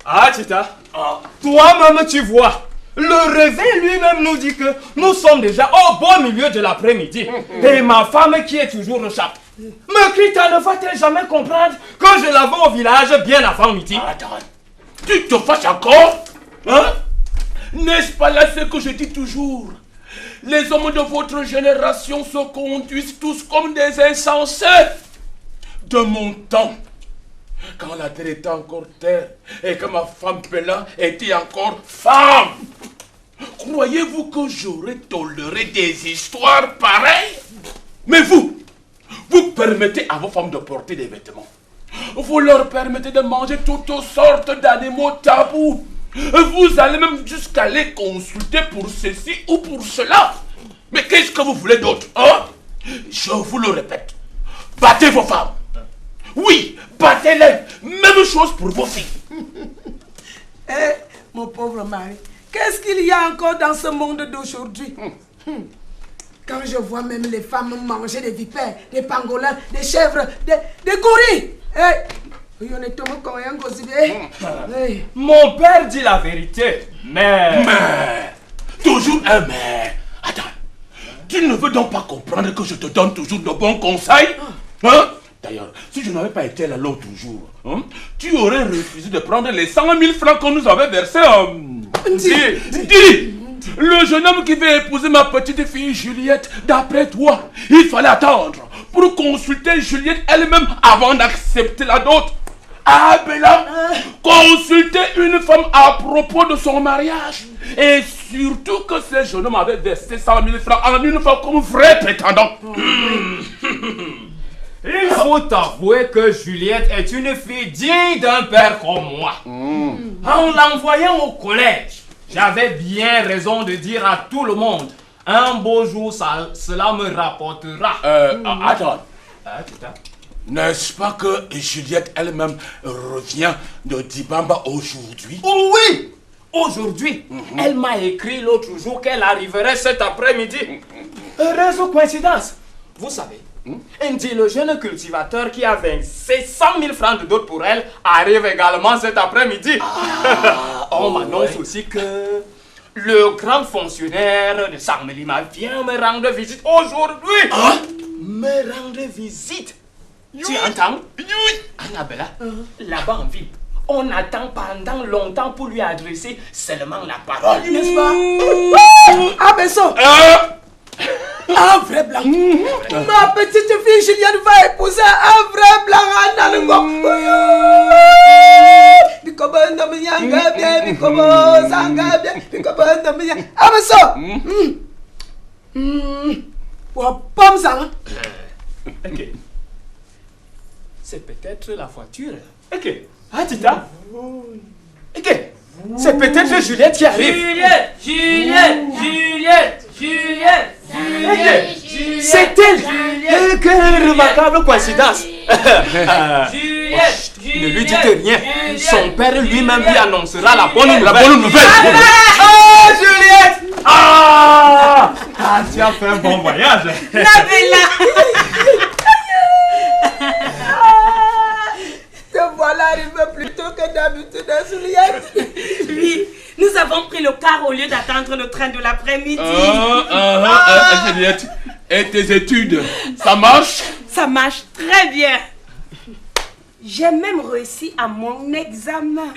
Ah, Tita, toi-même tu vois, le réveil lui-même nous dit que nous sommes déjà au beau milieu de l'après-midi. Et ma femme qui est toujours au chat me crie, ne va-t-elle jamais comprendre que je l'avais au village bien avant midi? Attends, tu te fâches encore? Hein? N'est-ce pas là ce que je dis toujours? Les hommes de votre génération se conduisent tous comme des insensés. De mon temps, quand la terre était encore terre et que ma femme Pella était encore femme, croyez-vous que j'aurais toléré des histoires pareilles? Mais vous permettez à vos femmes de porter des vêtements. Vous leur permettez de manger toutes sortes d'animaux tabous. Vous allez même jusqu'à les consulter pour ceci ou pour cela. Mais qu'est-ce que vous voulez d'autre, hein? Je vous le répète, battez vos femmes. Oui, battez-les. Même chose pour vos filles. Mon pauvre mari, qu'est-ce qu'il y a encore dans ce monde d'aujourd'hui? Quand je vois même les femmes manger des vipères, des pangolins, des chèvres, des gorilles. Mon père dit la vérité, mais... Toujours un mais. Attends, tu ne veux donc pas comprendre que je te donne toujours de bons conseils? Hein? D'ailleurs, si je n'avais pas été là l'autre jour, hein, tu aurais refusé de prendre les 100 000 francs qu'on nous avait versés. Dis, le jeune homme qui veut épouser ma petite fille Juliette, d'après toi, il fallait attendre pour consulter Juliette elle-même avant d'accepter la dot. Ah, Bella, consulter une femme à propos de son mariage. Et surtout que ce jeune homme avait versé 100 000 francs en une fois comme vrai prétendant. Il faut avouer que Juliette est une fille digne d'un père comme moi. En l'envoyant au collège, j'avais bien raison de dire à tout le monde, un beau jour, cela me rapportera. Attends. N'est-ce pas que Juliette elle-même revient de Dibamba aujourd'hui? Oh oui! Aujourd'hui, elle m'a écrit l'autre jour qu'elle arriverait cet après-midi. Heureuse coïncidence. Vous savez, dit le jeune cultivateur qui a versé 100 000 francs de dot pour elle arrive également cet après-midi. On m'annonce aussi que le grand fonctionnaire de Sarmelima vient me rendre visite aujourd'hui. Me rendre visite. Tu entends? Annabella, là-bas en ville, on attend pendant longtemps pour lui adresser seulement la parole, n'est-ce pas? Ah, mais ça! Un vrai blanc! Ma petite fille Juliette va épouser un vrai blanc! Ah, mais ça! Pomme ça! Ok. C'est peut-être la voiture. Ok. Ah, Tita. Ok. C'est peut-être Juliette qui arrive. Juliette! Juliette. C'est elle. Quelle remarquable coïncidence. Juliette. Ne lui dites rien. Son père lui-même lui annoncera la bonne nouvelle. Oh, Juliette. Ah, tu as fait un bon voyage. Nabella. Te voilà arrivé plus tôt que d'habitude, Juliette. Oui, nous avons pris le car au lieu d'attendre le train de l'après-midi. Juliette, et tes études, ça marche? Ça marche très bien. J'ai même réussi à mon examen.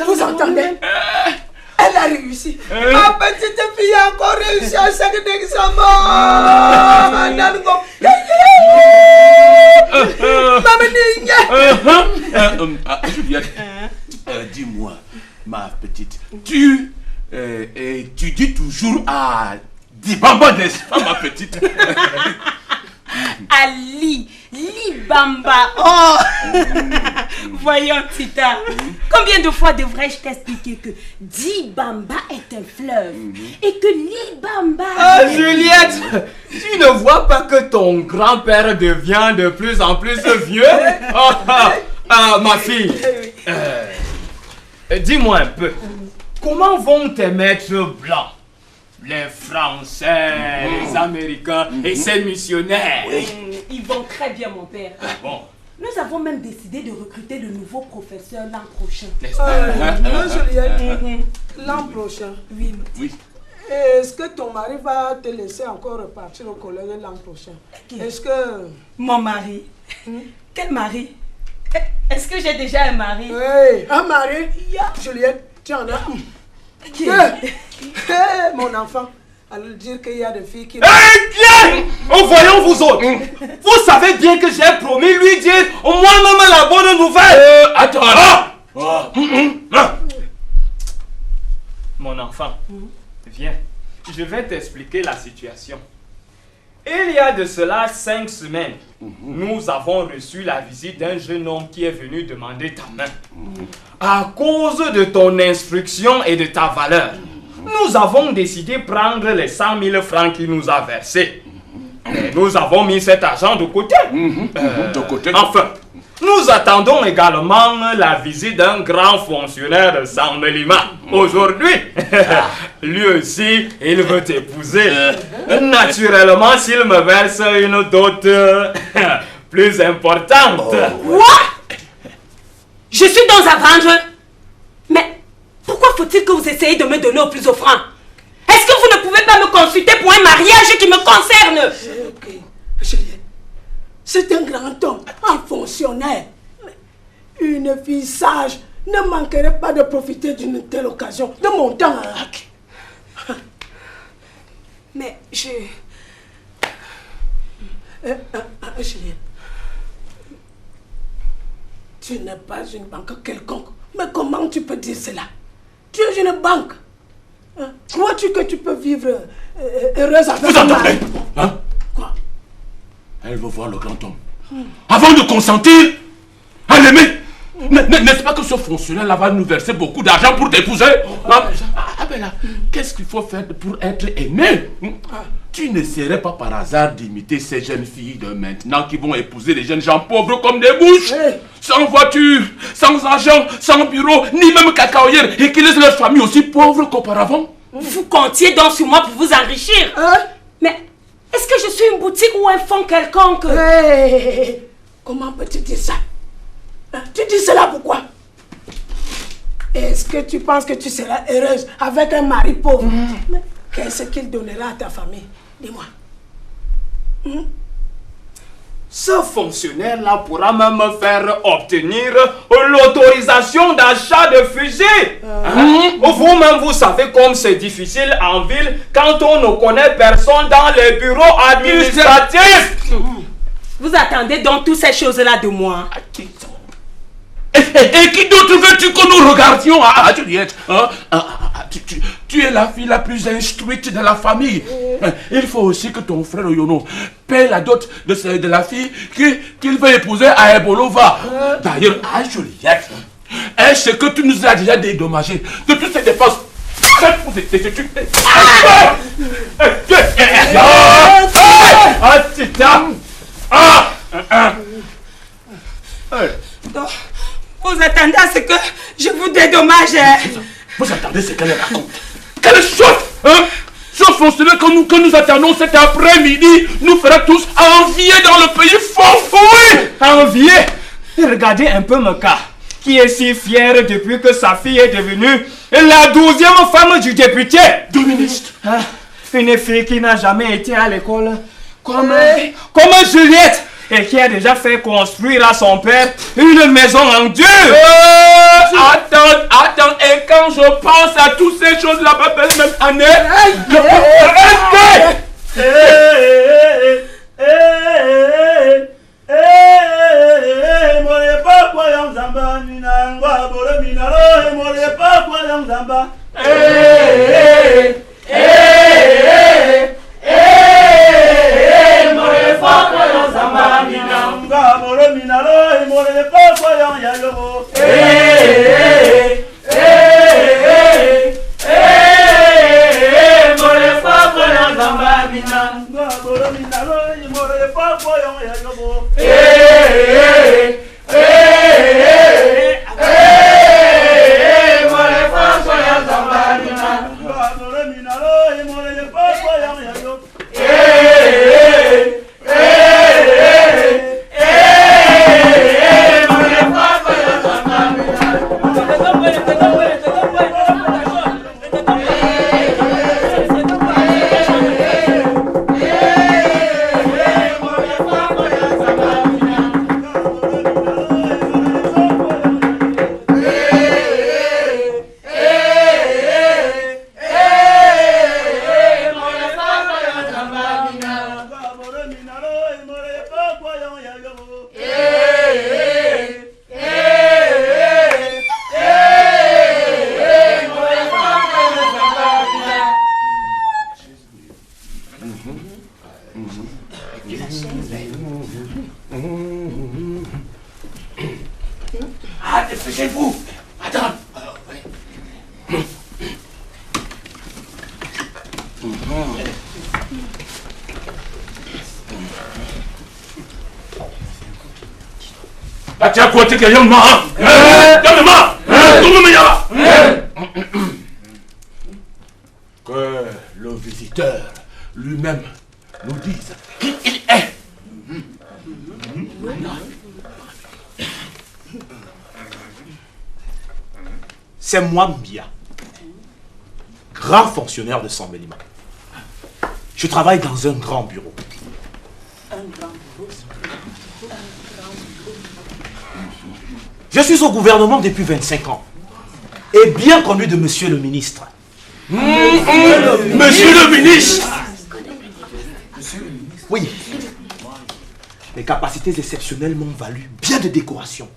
Vous entendez? Elle a réussi. Ma petite fille a encore réussi à chaque examen. Juliette, dis-moi, ma petite, tu étudies toujours à Dibamba, n'est-ce pas, ma petite? Ali, Libamba. Oh. Voyons, Tita. Combien de fois devrais-je t'expliquer que Dibamba est un fleuve et que Libamba... Ah, Juliette, tu ne vois pas que ton grand-père devient de plus en plus vieux? Ma fille, dis-moi un peu, comment vont tes maîtres blancs? Les Français, les Américains et ces missionnaires. Ils vont très bien, mon père. Bon. Nous avons même décidé de recruter de nouveaux professeurs l'an prochain. N'est-ce pas? Juliette, l'an prochain. Oui. Est-ce que ton mari va te laisser encore repartir au collège l'an prochain? Est-ce que... Mon mari? Quel mari? Est-ce que j'ai déjà un mari? Oui, un mari? Juliette, tu en as un. Mon enfant, allons dire qu'il y a des filles qui... Bien! Voyons vous autres. Vous savez bien que j'ai promis lui dire moi-même la bonne nouvelle. Attends. Mon enfant, viens. Je vais t'expliquer la situation. Il y a de cela 5 semaines, nous avons reçu la visite d'un jeune homme qui est venu demander ta main. À cause de ton instruction et de ta valeur, nous avons décidé de prendre les 100 000 francs qu'il nous a versés. Mais nous avons mis cet argent de côté. Enfin, nous attendons également la visite d'un grand fonctionnaire de Saint-Mélima. Aujourd'hui, lui aussi, il veut t'épouser. Naturellement, s'il me verse une dot plus importante. Quoi? Je suis dans un vendre. Mais pourquoi faut-il que vous essayiez de me donner au plus offrant? Est-ce que vous ne pouvez pas me consulter pour un mariage qui me concerne? Ok, Juliette, c'est un grand homme, un fonctionnaire. Une fille sage ne manquerait pas de profiter d'une telle occasion, de mon temps. Mais je... Juliette, tu n'es pas une banque quelconque. Mais comment tu peux dire cela? Tu es une banque. Crois-tu que tu peux vivre heureuse avec vous entendez? Hein? Quoi? Elle veut voir le grand homme. Avant de consentir à l'aimer. N'est-ce pas que ce fonctionnaire-là va nous verser beaucoup d'argent pour t'épouser? Ben là, qu'est-ce qu'il faut faire pour être aimé? Tu n'essaierais pas par hasard d'imiter ces jeunes filles de maintenant qui vont épouser des jeunes gens pauvres comme des bouches, sans voiture, sans argent, sans bureau, ni même cacaoyère, et qui laissent leur famille aussi pauvre qu'auparavant? Vous comptiez donc sur moi pour vous enrichir? Mais est-ce que je suis une boutique ou un fonds quelconque? Comment peux-tu dire ça? Tu dis cela pourquoi? Est-ce que tu penses que tu seras heureuse avec un mari pauvre? Qu'est-ce qu'il donnera à ta famille? Dis-moi. Ce fonctionnaire-là pourra même faire obtenir l'autorisation d'achat de fusées. Vous-même, vous savez comme c'est difficile en ville quand on ne connaît personne dans les bureaux administratifs. Vous attendez donc toutes ces choses-là de moi? Et qui d'autre veux-tu que nous regardions? Juliette, tu es la fille la plus instruite de la famille. Il faut aussi que ton frère Yono paie la dot de la fille qu'il veut épouser à Ebolova. D'ailleurs, Juliette, est-ce que tu nous as déjà dédommagé de toutes ces dépenses Donc, vous attendez à ce que je vous dédommage. Vous attendez ce qu'elle raconte. Quelle chose, hein? Ce fonctionnaire que nous attendons cet après-midi nous fera tous envier dans le pays fort. Oui, envier. Regardez un peu Meka, qui est si fière depuis que sa fille est devenue la 12e femme du député. Du ministre. Ah, une fille qui n'a jamais été à l'école, comme Juliette, et qui a déjà fait construire à son père une maison en Dieu. Attends, et quand je pense à toutes ces choses-là, même année, dépêchez-vous. Attends. Acha kote ke yong ma. Que le visiteur lui-même nous dise qui il est. C'est moi, Mbia, grand fonctionnaire de Sambelima. Je travaille dans un grand bureau. Je suis au gouvernement depuis 25 ans et bien connu de monsieur le ministre. Monsieur le ministre. Oui. Mes capacités exceptionnelles m'ont valu bien de décorations,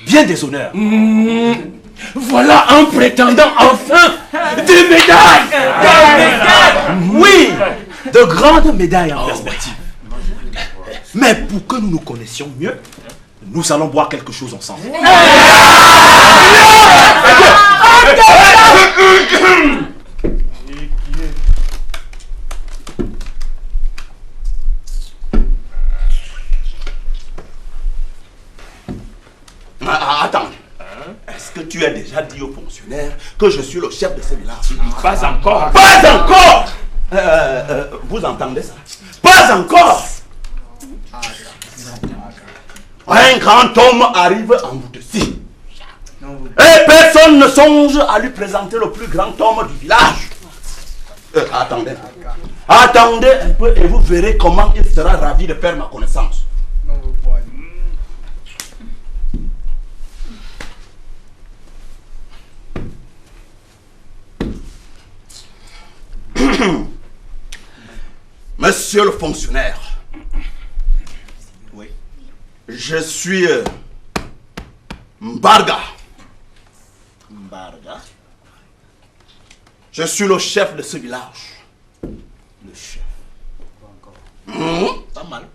bien des honneurs. Voilà un prétendant enfin des médailles. Oui, de grandes médailles en perspective. Mais pour que nous nous connaissions mieux, nous allons boire quelque chose ensemble. Attends. Est-ce que tu as déjà dit aux fonctionnaires que je suis le chef de ce village? Pas encore. Pas encore. Vous entendez ça? Pas encore. Un grand homme arrive en bout de scie. Et personne ne songe à lui présenter le plus grand homme du village. Attendez. Attendez un peu et vous verrez comment il sera ravi de faire ma connaissance. Monsieur le fonctionnaire, oui, je suis Mbarga. Mbarga? Je suis le chef de ce village. Le chef. Pas mal.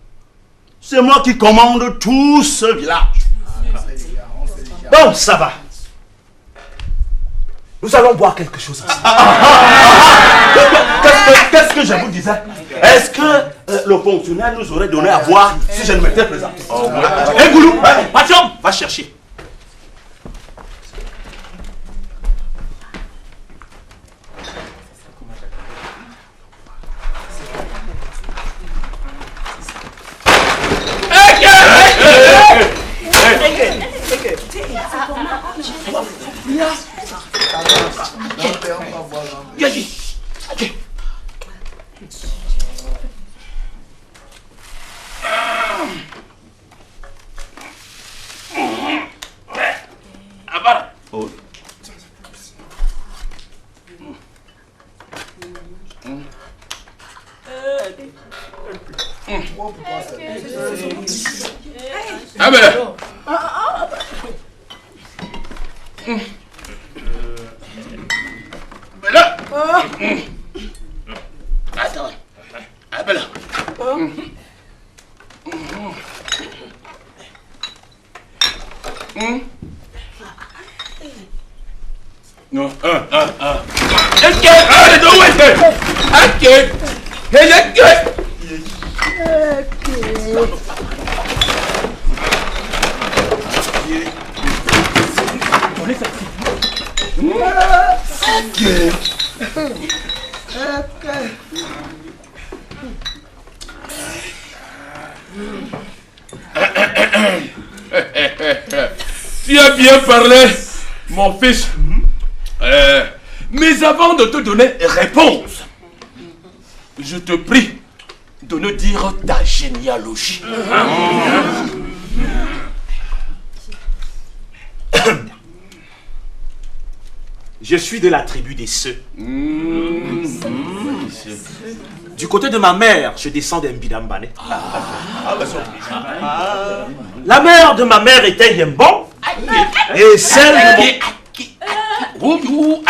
C'est moi qui commande tout ce village. Bon, ça va. Nous allons boire quelque chose ensemble. Qu'est-ce que je vous disais? Est-ce que le fonctionnaire nous aurait donné à boire si je ne m'étais présenté? Hé Goulou, patron, va chercher. Ah ben. Mais là. Attends. Ah ben là. Non, ok. Allez, don't wait. Ok. Hey, let's go. Tu as bien parlé, mon fils. Mais avant de te donner réponse, je te prie de nous dire ta généalogie. Je suis de la tribu des Seux. Du côté de ma mère, je descends d'Mbidambane. La mère de ma mère était Yembon. Et celle de mon...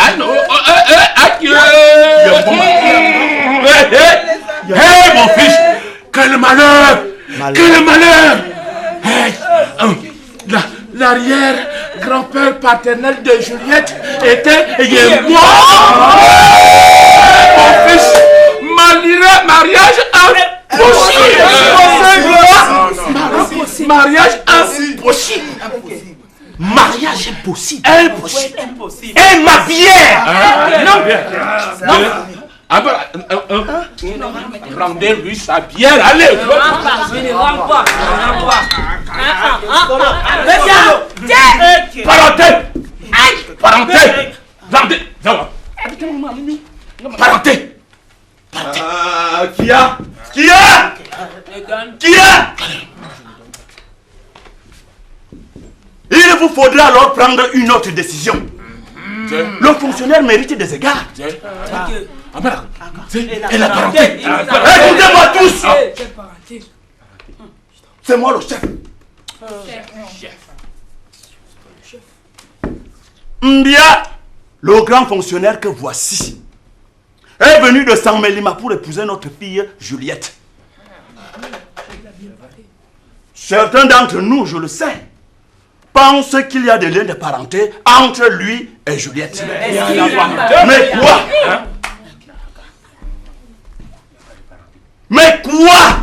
Hé mon fils, quel malheur! Quel malheur! L'arrière-grand-père paternel de Juliette était Yembon. Mon fils, mariage impossible! Mariage impossible! Mariage impossible. Impossible! Et ma bière! Non! Rendez-lui sa bière, allez! Je ne rends pas. Parenté! Parenté! Qui a? Il vous faudra alors prendre une autre décision. Le fonctionnaire mérite des égards. Et la parenté! Écoutez-moi tous! C'est moi le chef. Mbia, le grand fonctionnaire que voici, est venu de Sanmelima pour épouser notre fille Juliette. Certains d'entre nous, je le sais, pensent qu'il y a des liens de parenté entre lui et Juliette. Mais quoi? Mais quoi?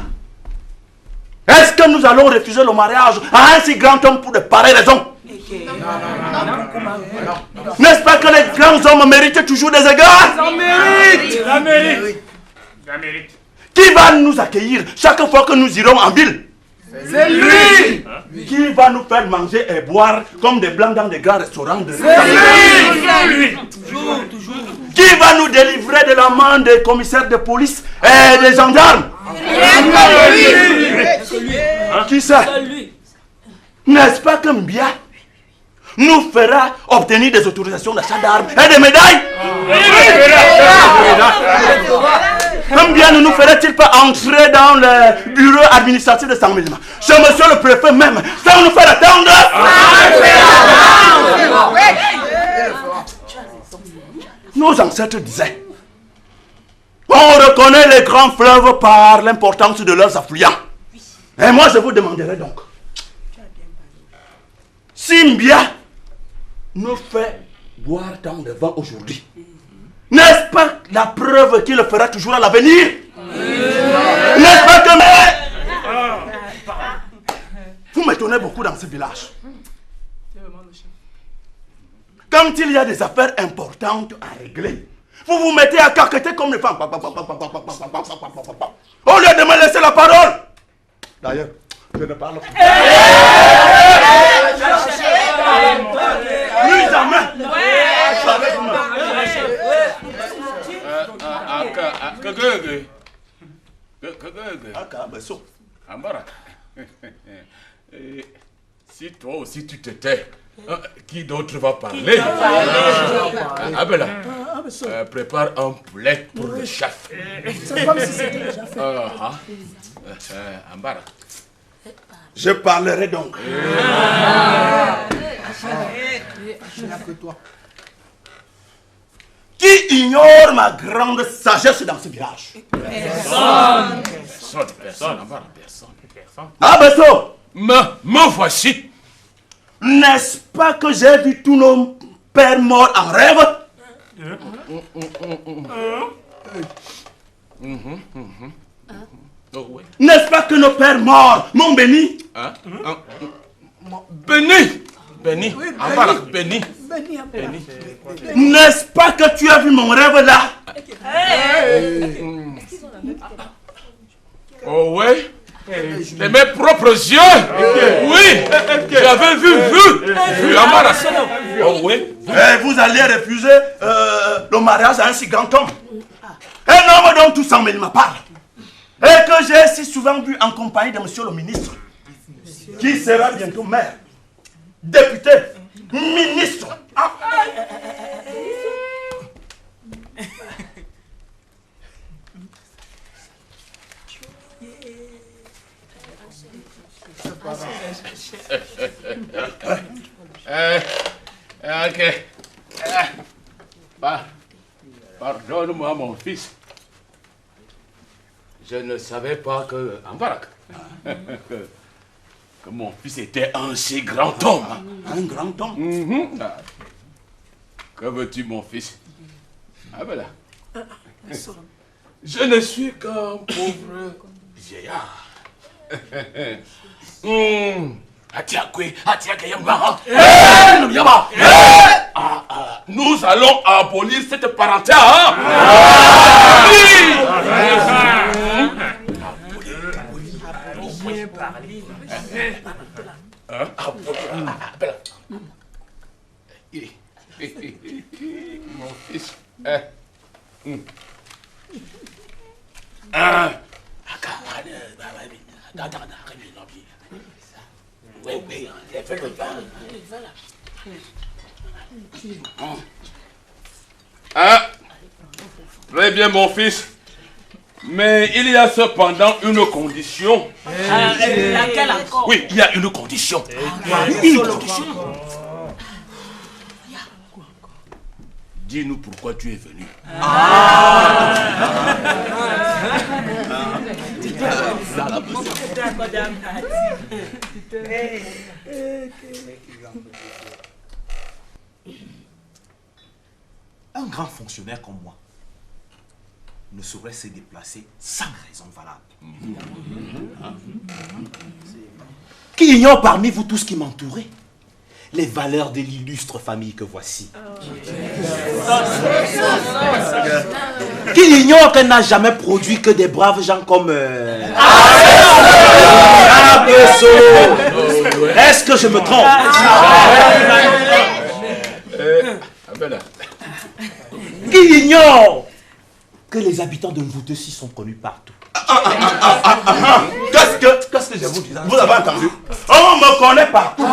Est-ce que nous allons refuser le mariage à un si grand homme pour de pareilles raisons? N'est-ce pas que les grands hommes méritent toujours des égards? La mérite! Qui va nous accueillir chaque fois que nous irons en ville? C'est lui! Qui va nous faire manger et boire comme des blancs dans des grands restaurants de Lui! Qui va nous délivrer de la main des commissaires de police et des gendarmes? Qui c'est? N'est-ce pas que Mbia nous fera obtenir des autorisations d'achat d'armes et des médailles? Mbia ne nous ferait-il pas entrer dans le bureau administratif de Sanmelima, chez monsieur le préfet même, sans nous faire attendre? Nos ancêtres disaient: on reconnaît les grands fleuves par l'importance de leurs affluents. Et moi je vous demanderai donc, si Mbia nous fait boire tant de vin aujourd'hui? N'est-ce pas la preuve qu'il le fera toujours à l'avenir? N'est-ce pas que... Vous m'étonnez beaucoup dans ce village. Quand il y a des affaires importantes à régler, vous vous mettez à caqueter comme les femmes. Au lieu de me laisser la parole. D'ailleurs, je ne parle pas. Plus jamais. Si toi aussi tu te tais, qui d'autre va parler? Abela, prépare un poulet pour le chef. C'est comme si c'était déjà fait. Ambara. Je parlerai donc. Qui ignore ma grande sagesse dans ce village? Personne, Ambara, personne. Ah, Besso! Me voici. N'est-ce pas que j'ai vu tous nos pères morts en rêve? Oh, oui. N'est-ce pas que nos pères morts m'ont béni? Béni. Béni. Ambara, béni. N'est-ce pas que tu as vu mon rêve là? Oh oui. De mes propres yeux. Oui. J'avais vu Ambara. Oh oui. Et vous allez refuser le mariage à un si grand homme. Un homme dont tout s'en mêle ma part. Et que j'ai si souvent vu en compagnie de monsieur le ministre, qui sera bientôt maire, député, ministre. Ok. Pardonne-moi, mon fils. Je ne savais pas que... Ambarak. Que mon fils était un si grand homme. Un grand homme? Que veux-tu, mon fils? Ah ben là. Je ne suis qu'un pauvre vieillard. Nous allons abolir cette parenté. Mon fils. Très bien, mon fils. Mais il y a cependant une condition. Laquelle encore? Oui, il y a une condition. Une condition. Dis-nous pourquoi tu es venu. Un grand fonctionnaire comme moi ne saurait se déplacer sans raison valable. Qui ignore parmi vous tout ce qui m'entourait? Les valeurs de l'illustre famille que voici. Qui ignore qu'elle n'a jamais produit que des braves gens comme... Est-ce que je me trompe? Qui ignore que les habitants de Mvoutessi sont connus partout? Qu'est-ce que je vous dis? Vous avez entendu? On me connaît partout.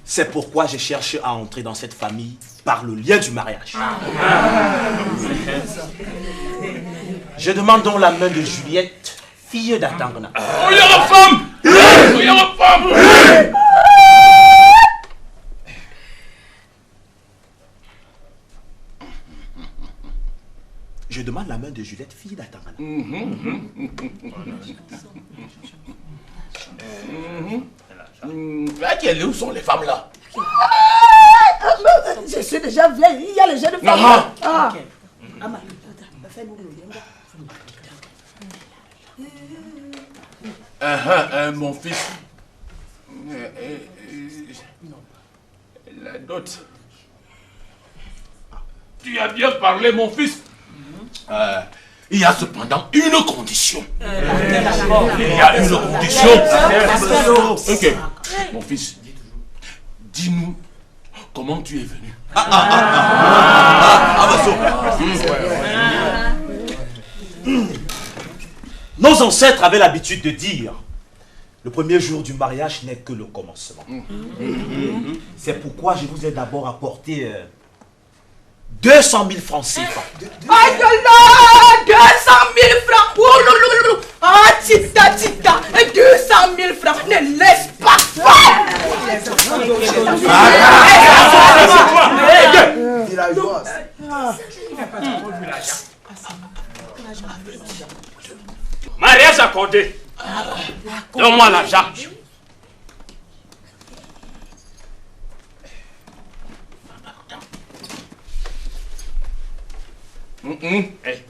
C'est pourquoi je cherche à entrer dans cette famille par le lien du mariage. Je demande donc la main de Juliette, fille d'Atangana. Oh, il y a la femme! Oh, il y a la femme! Je demande la main de Juliette, fille d'Atangana. Où sont les femmes là? Je suis déjà vieille, il y a les jeunes femmes. Ah. Ah. Mon fils. La dot. Tu as bien parlé, mon fils. Il y a cependant une condition. Il y a une condition. Ok. Mon fils, dis-nous comment tu es venu. Nos ancêtres avaient l'habitude de dire le premier jour du mariage n'est que le commencement. C'est pourquoi je vous ai d'abord apporté 200 000 francs CFA. Aïe là, 200 000 francs. Ah, Tita, 200 000 francs. Ne laisse pas faire. Mariage accordé. Donne-moi l'argent. Hey.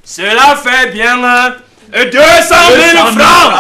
Cela fait bien 200 000 francs.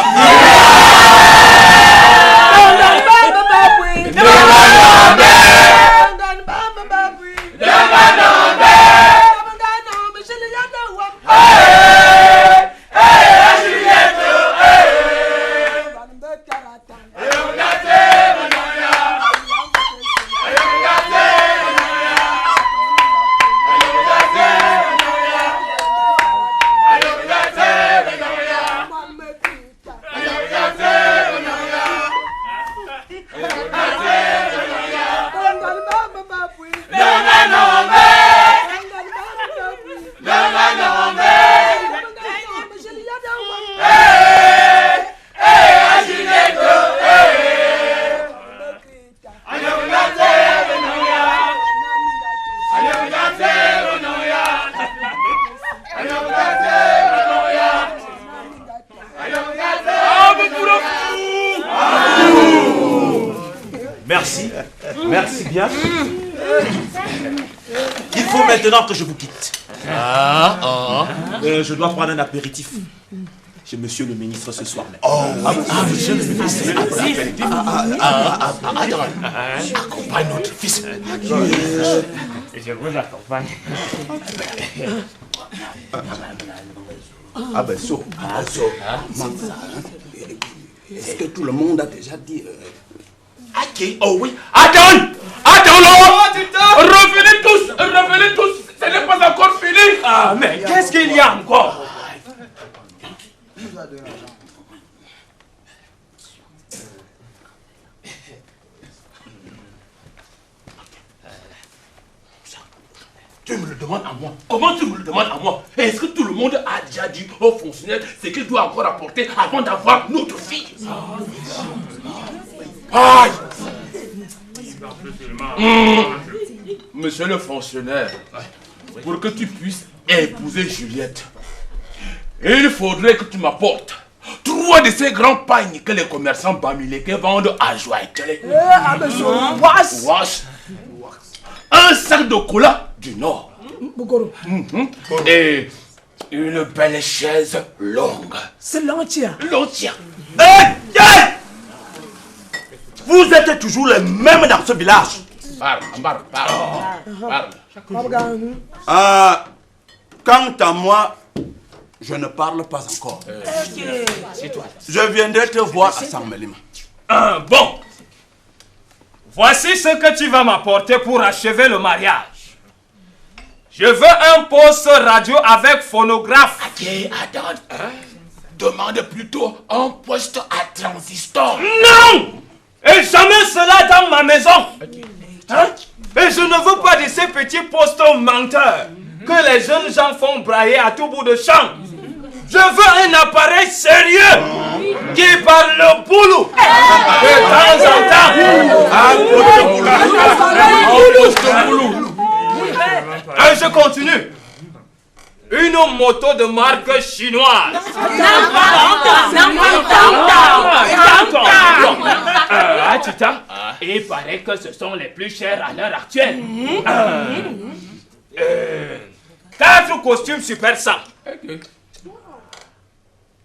Merci bien. Il faut maintenant que je vous quitte. Je dois prendre un apéritif chez monsieur le ministre ce soir même. Monsieur le ministre. Accompagne notre fils. Je vous accompagne. Est-ce que tout le monde a déjà dit Oh oui. Attends revenez tous. Ce n'est pas encore fini. Ah, mais qu'est-ce qu'il y a encore? Tu me le demandes à moi. Comment tu me le demandes à moi? Est-ce que tout le monde a déjà dit aux fonctionnaires ce qu'il doit encore apporter avant d'avoir notre fille? Aïe! Monsieur le fonctionnaire, pour que tu puisses épouser Juliette, il faudrait que tu m'apportes 3 de ces grands pagnes que les commerçants bamileke vendent à Joaïtele. Un sac de cola du Nord. Et une belle chaise longue. C'est l'entière. Vous êtes toujours les mêmes dans ce village. Parle. Quant à moi, je ne parle pas encore. Je viendrai te voir à Saint-Mélim. Bon. Voici ce que tu vas m'apporter pour achever le mariage. Je veux un poste radio avec phonographe. Attends. Demande plutôt un poste à transistor. Non! Et jamais cela dans ma maison. Et je ne veux pas de ces petits postes menteurs que les jeunes gens font brailler à tout bout de champ. Je veux un appareil sérieux qui parle le boulot. De temps en temps. Je continue. Une moto de marque chinoise. Tita, il paraît que ce sont les plus chers à l'heure actuelle. 4 costumes super simples.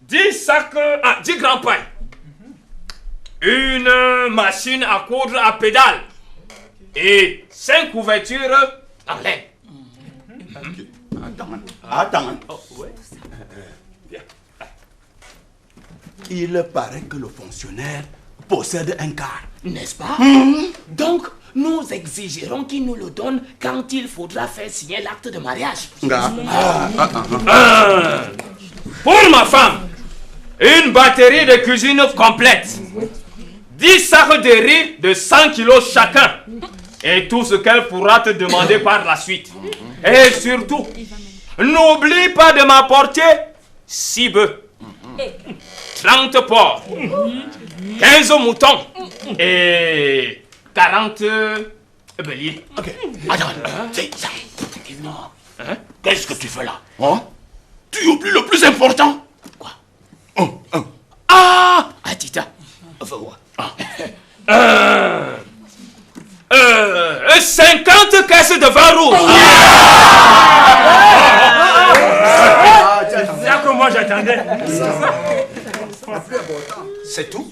10 sacs, 10 grands pains. Une machine à coudre à pédale. Et 5 couvertures en laine. Attends. Il paraît que le fonctionnaire possède un car. N'est-ce pas? Donc, nous exigerons qu'il nous le donne quand il faudra faire signer l'acte de mariage. Pour ma femme, une batterie de cuisine complète. 10 sacs de riz de 100 kilos chacun. Et tout ce qu'elle pourra te demander par la suite. Et surtout, n'oublie pas de m'apporter 6 bœufs, 30 porcs, 15 moutons et 40 béliers. Ok. Attends, c'est ça. Qu'est-ce que tu fais là? Tu oublies le plus important. Quoi? Tita. 50 caisses de vin rouge. C'est ça que moi j'attendais. C'est tout?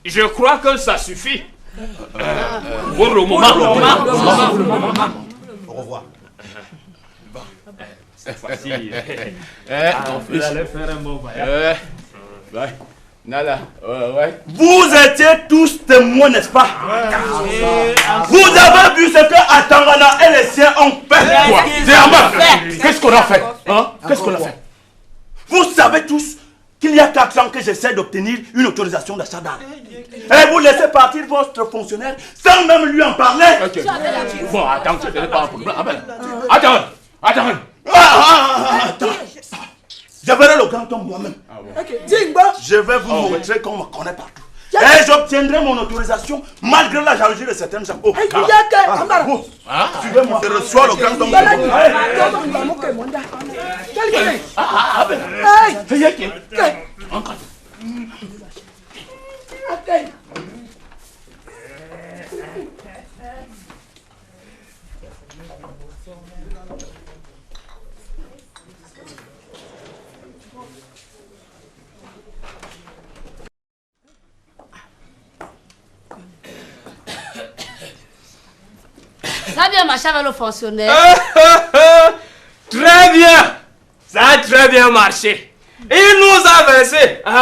Je crois que ça suffit. Pour le moment. Au revoir. Cette fois-ci, Vous allez faire un bon voyage. Nala, ouais. Vous étiez tous témoins, n'est-ce pas? Vous avez vu ce que Atangana et les siens ont fait. Quoi? Qu'est-ce qu'on a fait? Qu'est-ce qu'on a fait? Vous savez tous qu'il y a 4 ans que j'essaie d'obtenir une autorisation d'achat d'armes. Et vous laissez partir votre fonctionnaire sans même lui en parler. Bon, attends, ce n'est pas un problème. Attends. Attends. Je verrai le grand homme moi-même. Je vais vous montrer qu'on me connaît partout. Et j'obtiendrai mon autorisation malgré la jalousie de certaines gens. Suivez-moi. Je reçois le grand homme. Ça a bien marché avec le fonctionnaire. Très bien. Ça a très bien marché. Il nous a versé 200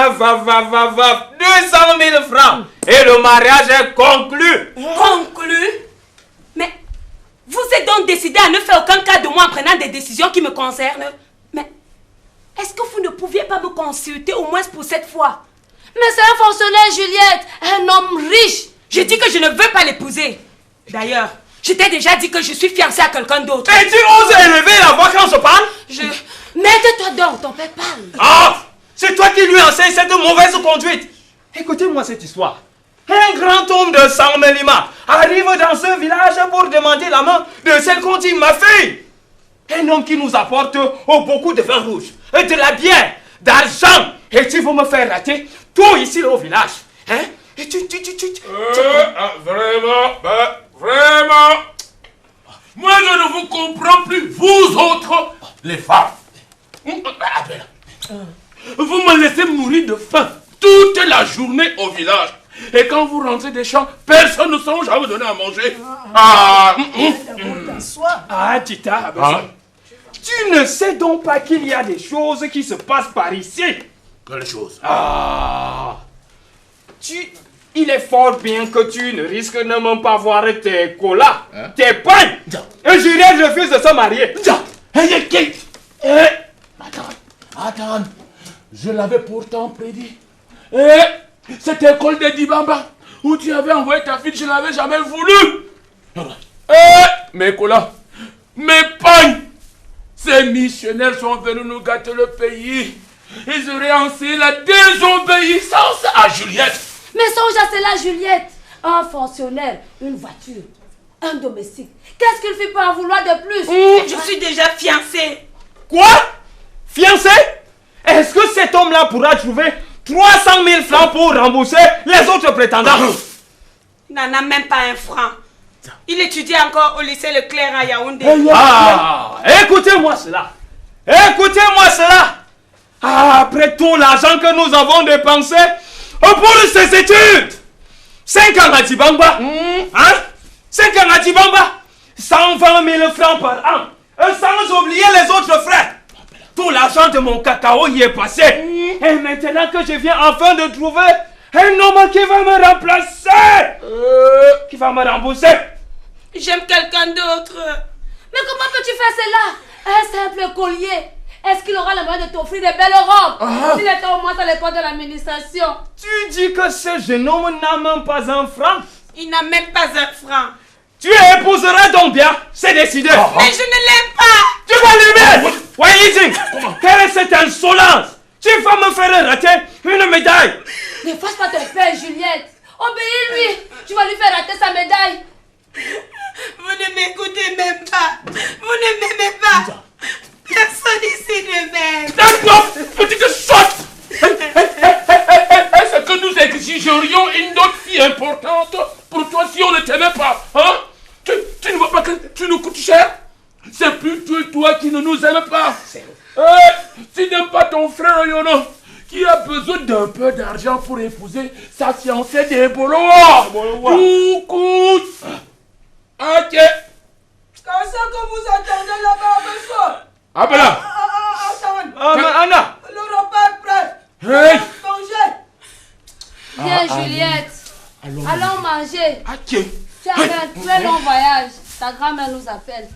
000 francs. Et le mariage est conclu. Conclu? Mais vous êtes donc décidé à ne faire aucun cas de moi en prenant des décisions qui me concernent. Mais est-ce que vous ne pouviez pas me consulter au moins pour cette fois? Mais c'est un fonctionnaire, Juliette. Un homme riche. Je dis que je ne veux pas l'épouser. D'ailleurs, je t'ai déjà dit que je suis fiancée à quelqu'un d'autre. Et tu oses élever la voix quand on se parle? Mets-toi donc, ton père parle. C'est toi qui lui enseignes cette mauvaise conduite. Écoutez-moi cette histoire. Un grand homme de Sangmelima arrive dans ce village pour demander la main de celle qu'on dit ma fille. Un homme qui nous apporte beaucoup de vin rouge, de la bière, d'argent. Et tu veux me faire rater tout ici au village. Hein? Et Vraiment. Moi, je ne vous comprends plus, vous autres, les femmes. Vous me laissez mourir de faim toute la journée au village. Et quand vous rentrez des champs, personne ne songe à vous donner à manger. Tita, tu ne sais donc pas qu'il y a des choses qui se passent par ici. Quelle chose? Il est fort bien que tu ne risques de même pas voir tes colas, tes pains. Et Juliette refuse de se marier. Attends. Je l'avais pourtant prédit. Cette école de Dibamba où tu avais envoyé ta fille, je ne l'avais jamais voulu. Mais Kola, m'épargne. Ces missionnaires sont venus nous gâter le pays. Ils auraient enseigné la désobéissance à Juliette. Mais songe à cela, Juliette. Un fonctionnaire, une voiture, un domestique. Qu'est-ce qu'il fait pour en vouloir de plus? Je suis déjà fiancée. Quoi? Fiancé? Est-ce que cet homme-là pourra trouver 300 000 francs pour rembourser les autres prétendants? Il n'en a même pas un franc. Il étudie encore au lycée Leclerc à Yaoundé. Ah, écoutez-moi cela. Écoutez-moi cela. Ah, après tout l'argent que nous avons dépensé pour ces études. 5 ans à Dibamba. Hein? 5 ans à Dibamba. 120 000 francs par an. Sans oublier les autres frais. Tout l'argent de mon cacao y est passé. Et maintenant que je viens enfin de trouver un homme qui va me remplacer. Qui va me rembourser. J'aime quelqu'un d'autre. Mais comment peux-tu faire cela? Un simple collier. Est-ce qu'il aura le moyen de t'offrir des belles robes? S'il était au moins à l'école de l'administration. Tu dis que ce jeune homme n'a même pas un franc? Il n'a même pas un franc. Tu épouseras donc bien, c'est décidé. Mais je ne l'aime pas. Tu vas l'aimer. Voyez-y, quelle est cette insolence? Tu vas me faire rater une médaille. Ne fâche pas ton père, Juliette. Obéis-lui. Tu vas lui faire rater sa médaille. Vous ne m'écoutez même pas. Vous ne m'aimez pas. Personne ici ne m'aime. D'accord, petite sotte. Est-ce que nous exigerions une autre fille importante pour toi si on ne t'aimait pas, hein? Tu ne vois pas que tu nous coûtes cher? C'est plutôt toi qui ne nous aimes pas. Tu n'aimes pas ton frère Yono, qui a besoin d'un peu d'argent pour épouser sa fiancée des Boloa. Tout coûte. Ok. Qu'est-ce que vous attendez là-bas, monsieur? Ah ben là. Attends. Anna. Le repas est prêt. Hey. Manger. Viens, Juliette. Allons manger. Ok. Tu as fait un très long voyage. Ta grand-mère nous appelle.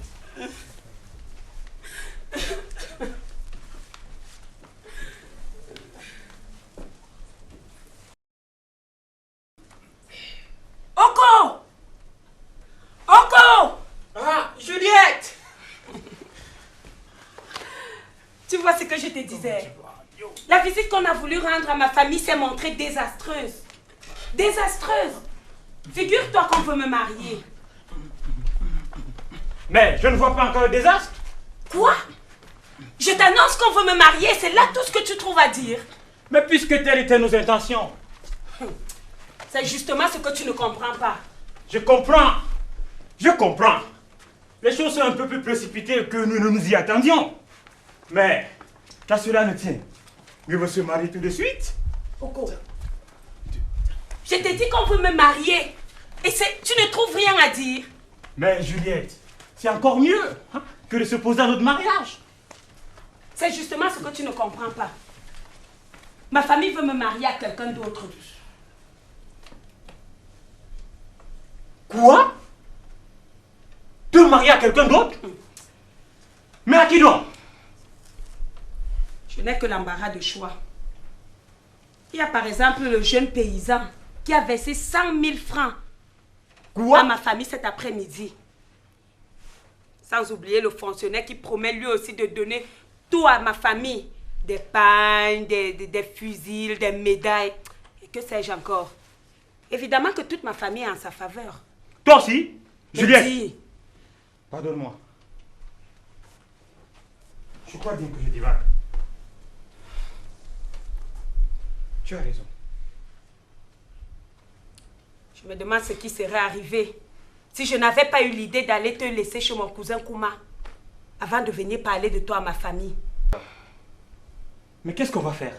Oko! Oko! Ah, Juliette. Tu vois ce que je te disais. La visite qu'on a voulu rendre à ma famille s'est montrée désastreuse. Désastreuse. Figure-toi qu'on veut me marier. Mais je ne vois pas encore le désastre. Quoi? Je t'annonce qu'on veut me marier, c'est là tout ce que tu trouves à dire. Mais puisque telles étaient nos intentions. C'est justement ce que tu ne comprends pas. Je comprends. Je comprends. Les choses sont un peu plus précipitées que nous ne nous y attendions. Mais, qu'à cela ne tient, mieux vaut se marier tout de suite. Oko, je t'ai dit qu'on veut me marier. Et tu ne trouves rien à dire. Mais Juliette, c'est encore mieux que de se poser à notre mariage. C'est justement ce que tu ne comprends pas. Ma famille veut me marier à quelqu'un d'autre. Quoi? Te marier à quelqu'un d'autre? Mais à qui donc? Je n'ai que l'embarras de choix. Il y a par exemple le jeune paysan qui a versé 100 000 francs à ma famille cet après-midi. Sans oublier le fonctionnaire qui promet lui aussi de donner tout à ma famille. Des pagnes, des fusils, des médailles. Et que sais-je encore. Évidemment que toute ma famille est en sa faveur. Toi aussi? Mais Juliette? dis, Pardonne-moi. Je crois bien que je divague. Tu as raison. je me demande ce qui serait arrivé si je n'avais pas eu l'idée d'aller te laisser chez mon cousin Kouma avant de venir parler de toi à ma famille. Mais qu'est-ce qu'on va faire?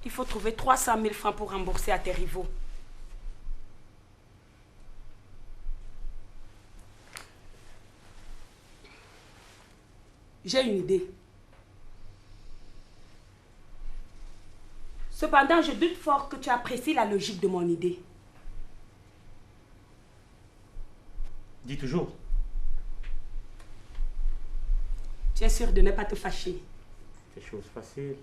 Il faut trouver 300 000 francs pour rembourser à tes rivaux. J'ai une idée. Cependant, je doute fort que tu apprécies la logique de mon idée. Dis toujours. Tu es sûr de ne pas te fâcher? C'est chose facile.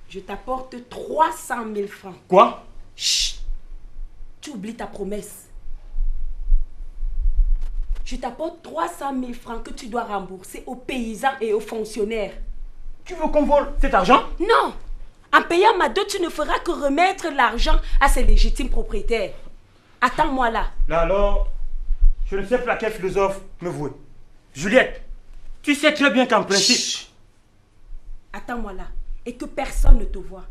Je t'apporte 300 000 francs. Quoi? Chut! Tu oublies ta promesse. Je t'apporte 300 000 francs que tu dois rembourser aux paysans et aux fonctionnaires. Tu veux qu'on vole cet argent? Non. En payant ma dot, tu ne feras que remettre l'argent à ses légitimes propriétaires. Attends-moi là. Là alors, je ne sais plus à quel philosophe me vouer. Juliette, tu sais très bien qu'en principe... Chut. Attends-moi là. Et que personne ne te voie.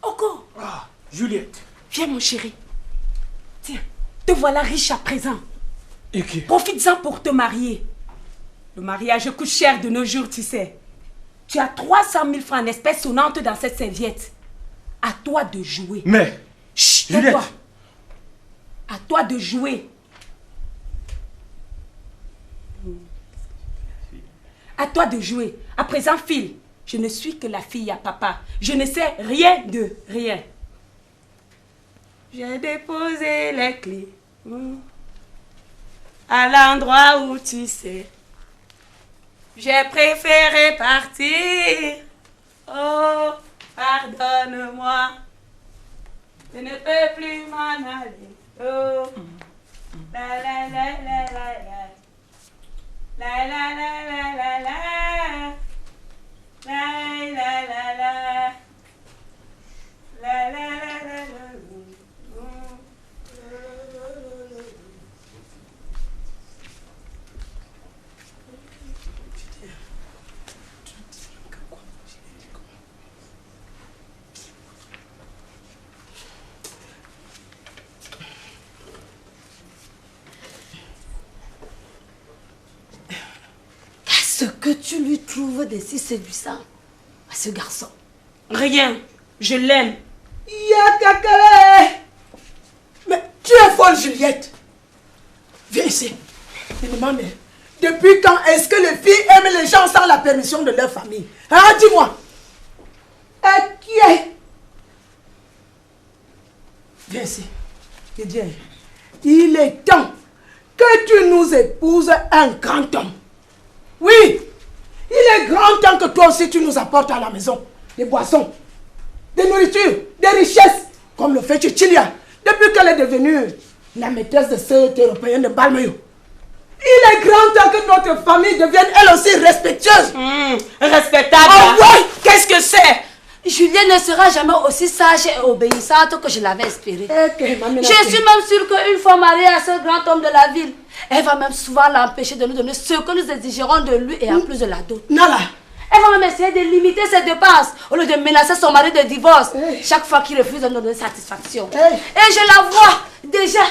Oko. Ah, Juliette. Viens mon chéri. Tiens, te voilà riche à présent. Et qui? Profites-en pour te marier. Le mariage coûte cher de nos jours, tu sais. Tu as 300 000 francs en espèces sonnantes dans cette serviette. À toi de jouer. Mais... Chut, Juliette. tais-toi. À toi de jouer. À toi de jouer. À présent, file. Je ne suis que la fille à papa. Je ne sais rien de rien. J'ai déposé les clés à l'endroit où tu sais. J'ai préféré partir. Oh, pardonne-moi. Je ne peux plus m'en aller. Oh, la la la la la la. La la la la la la. La la la la. La la la la la. Qu'est-ce que tu lui trouves de si séduisant à ce garçon? Rien. Je l'aime. Yakakale! Mais tu es folle, Juliette. Viens ici. Je me demande, depuis quand est-ce que les filles aiment les gens sans la permission de leur famille? Hein, dis-moi. Et qui est? Viens ici. Je dis, il est temps que tu nous épouses un grand homme. Oui, il est grand temps que toi aussi tu nous apportes à la maison des boissons, des nourritures, des richesses, comme le fait Chichilia, depuis qu'elle est devenue la maîtresse de cette européenne de Balmayo. Il est grand temps que notre famille devienne elle aussi respectueuse. Respectable. Oh ouais. Qu'est-ce que c'est? Julien ne sera jamais aussi sage et obéissante que je l'avais espéré. Okay, Je suis même sûre qu'une fois mariée à ce grand homme de la ville, elle va même souvent l'empêcher de nous donner ce que nous exigerons de lui et en plus de la dot. Nala. Elle va même essayer de limiter ses dépenses au lieu de menacer son mari de divorce chaque fois qu'il refuse de nous donner satisfaction. Et je la vois déjà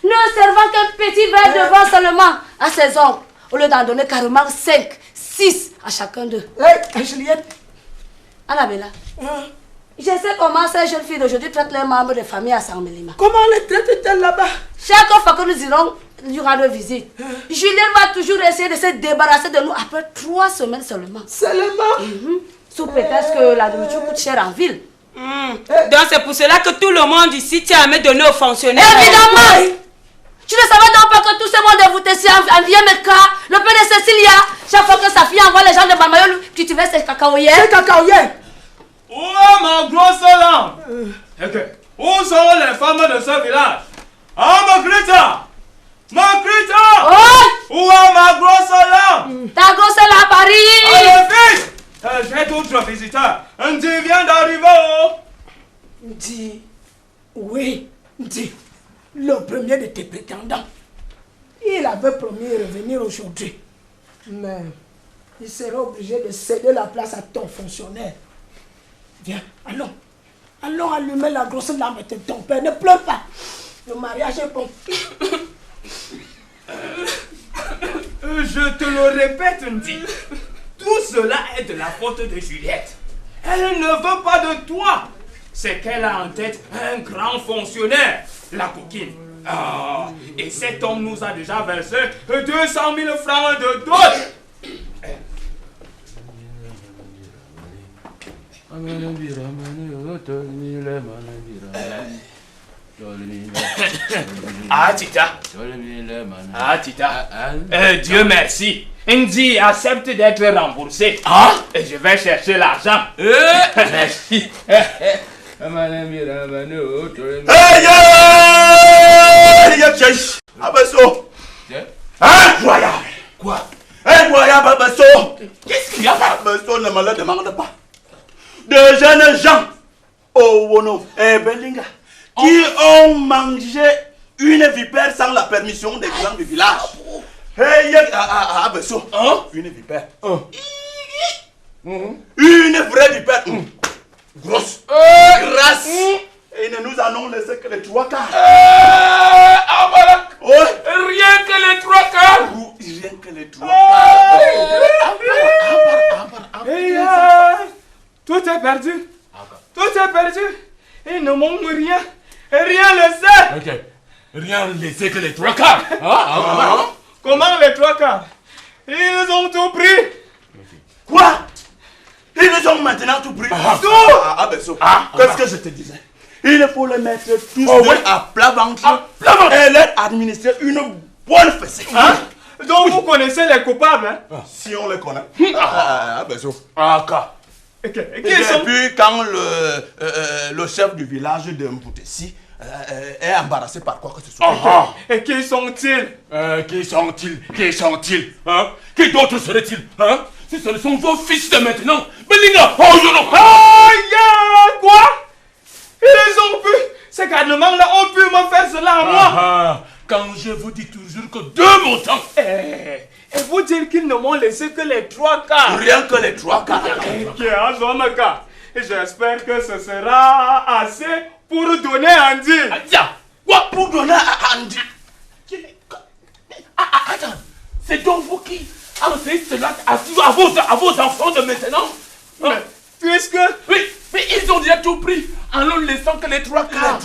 ne servant qu'un petit verre de vin seulement à ses oncles au lieu d'en donner carrément 5, 6 à chacun d'eux. Juliette. Annabella, je sais comment ces jeunes filles d'aujourd'hui traitent leurs membres de famille à Saint-Mélima. Comment les traite-t-elle là-bas? Chaque fois que nous irons lui rendre visite, Julien va toujours essayer de se débarrasser de nous après 3 semaines seulement. Seulement? Sous prétexte que la nourriture coûte cher en ville. Donc c'est pour cela que tout le monde ici tient à me donner aux fonctionnaires. Évidemment! Tu ne savais donc pas que tout ce monde est voté ici en vient Meka, le père de Cécilia, chaque fois que sa fille envoie les gens de Balmayo cultiver ses cacaoyères. C'est cacaoyères. Où est ma grosse langue? Où sont les femmes de ce village? Ah, Magrita! Magrita! Oh! Où est ma grosse langue? Ta grosse est là à Paris! Allez, vite! J'ai d'autres visiteurs. Ndi vient d'arriver. Ndi. Oui, Ndi. Le premier de tes prétendants. Il avait promis de revenir aujourd'hui. Mais il sera obligé de céder la place à ton fonctionnaire. Viens, allons. Allons allumer la grosse lampe de ton père. Ne pleure pas. Le mariage est bon. Je te le répète, Ndi. Tout cela est de la faute de Juliette. Elle ne veut pas de toi. C'est qu'elle a en tête un grand fonctionnaire, la coquine. Et cet homme nous a déjà versé 200 000 francs de dot. Ah, Tita. Ah, Tita. Dieu merci. Ndi accepte d'être remboursé. Ah? Et je vais chercher l'argent. Merci. Abesso! Incroyable! Quoi? Incroyable, Abesso! Qu'est-ce qu'il y a? Abesso ne me le demande pas. De jeunes gens, Owono et Belinga, qui ont mangé une vipère sans la permission des gens du village. Abesso, une vipère. Une vraie vipère. Grosse, grasse. Et nous allons laisser que les 3 quarts. Rien que les 3 quarts. Rien que les 3 quarts. Tout est perdu. Tout est perdu. Il ne manque rien. Rien laissé. Ok. Rien laissé que les 3 quarts. Comment les 3 quarts? Ils ont tout pris. Quoi? Ils ont maintenant tout pris. Qu'est-ce que je te disais? Il faut les mettre tous à plat ventre et leur administrer une bonne fessée. Donc vous connaissez les coupables, hein? Si on les connaît. Et puis quand le chef du village de Mboutessi est embarrassé par quoi que ce soit. Et qui sont-ils? Qui sont-ils? Qui d'autres seraient-ils? Si ce ne sont vos fils de maintenant. Belinga, quoi? Ils ont pu, ces garnements-là ont pu me faire cela à moi. Quand je vous dis toujours que de mon temps. Et vous dire qu'ils ne m'ont laissé que les 3 quarts. Rien que les 3 quarts. J'espère que ce sera assez pour donner à Andy. Quoi? Pour donner à Andy? Attends, c'est donc vous qui enseignez cela à vos enfants de maintenant? Mais, puisque... Oui, mais ils ont déjà tout pris en ne laissant que les 3 quarts.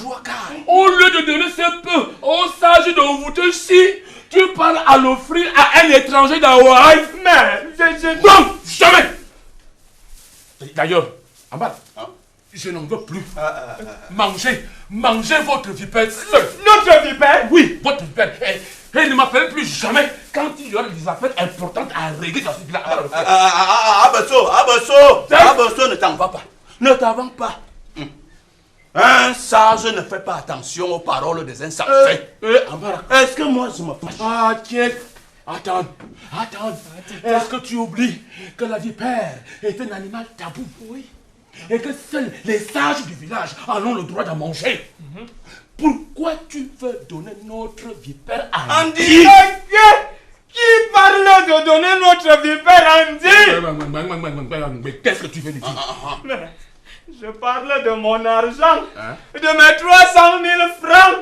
Au lieu de donner ce peu aux sages de Mboutessi, tu parles à l'offrir à un étranger d'Hawaï. Mais, non, jamais. D'ailleurs, Ambar, je n'en veux plus. Mangez votre vipère seul. Notre vipère? Oui, votre vipère. Et ne m'appelez plus jamais quand il y aura des affaires importantes à régler dans ce village. Abesso, ne t'en va pas. Ne t'en va pas. Un sage ne fait pas attention aux paroles des insensés. Est-ce que moi je me fâche? Tiens. Attends. Est-ce que tu oublies que la vipère est un animal tabou? Oui. Et que seuls les sages du village en ont le droit d'en manger. Pourquoi tu veux donner notre vipère à Andy? Qui parle de donner notre vipère à Andy? Mais qu'est-ce que tu veux lui dire? Je parle de mon argent, de mes 300 000 francs.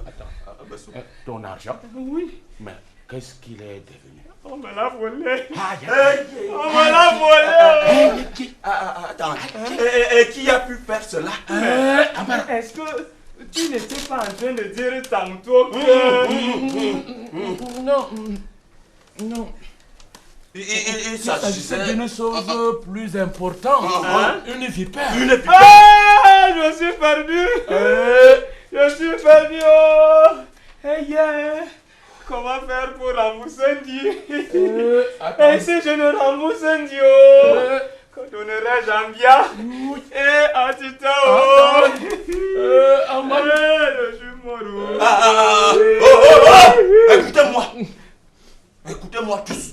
Attends. Ton argent? Oui. Mais qu'est-ce qu'il est devenu? On me l'a volé. On me l'a volé. Attends. Et qui a pu faire cela? Est-ce que tu n'étais pas en train de dire tantôt que... Non. Il s'agissait d'une chose plus importante. Une vipère. Je suis perdu. Comment faire pour rembourser Andy? Et si je ne rembourse Andy, que donnerais-je en bien? Et à Tita, je suis mort. Écoutez-moi tous.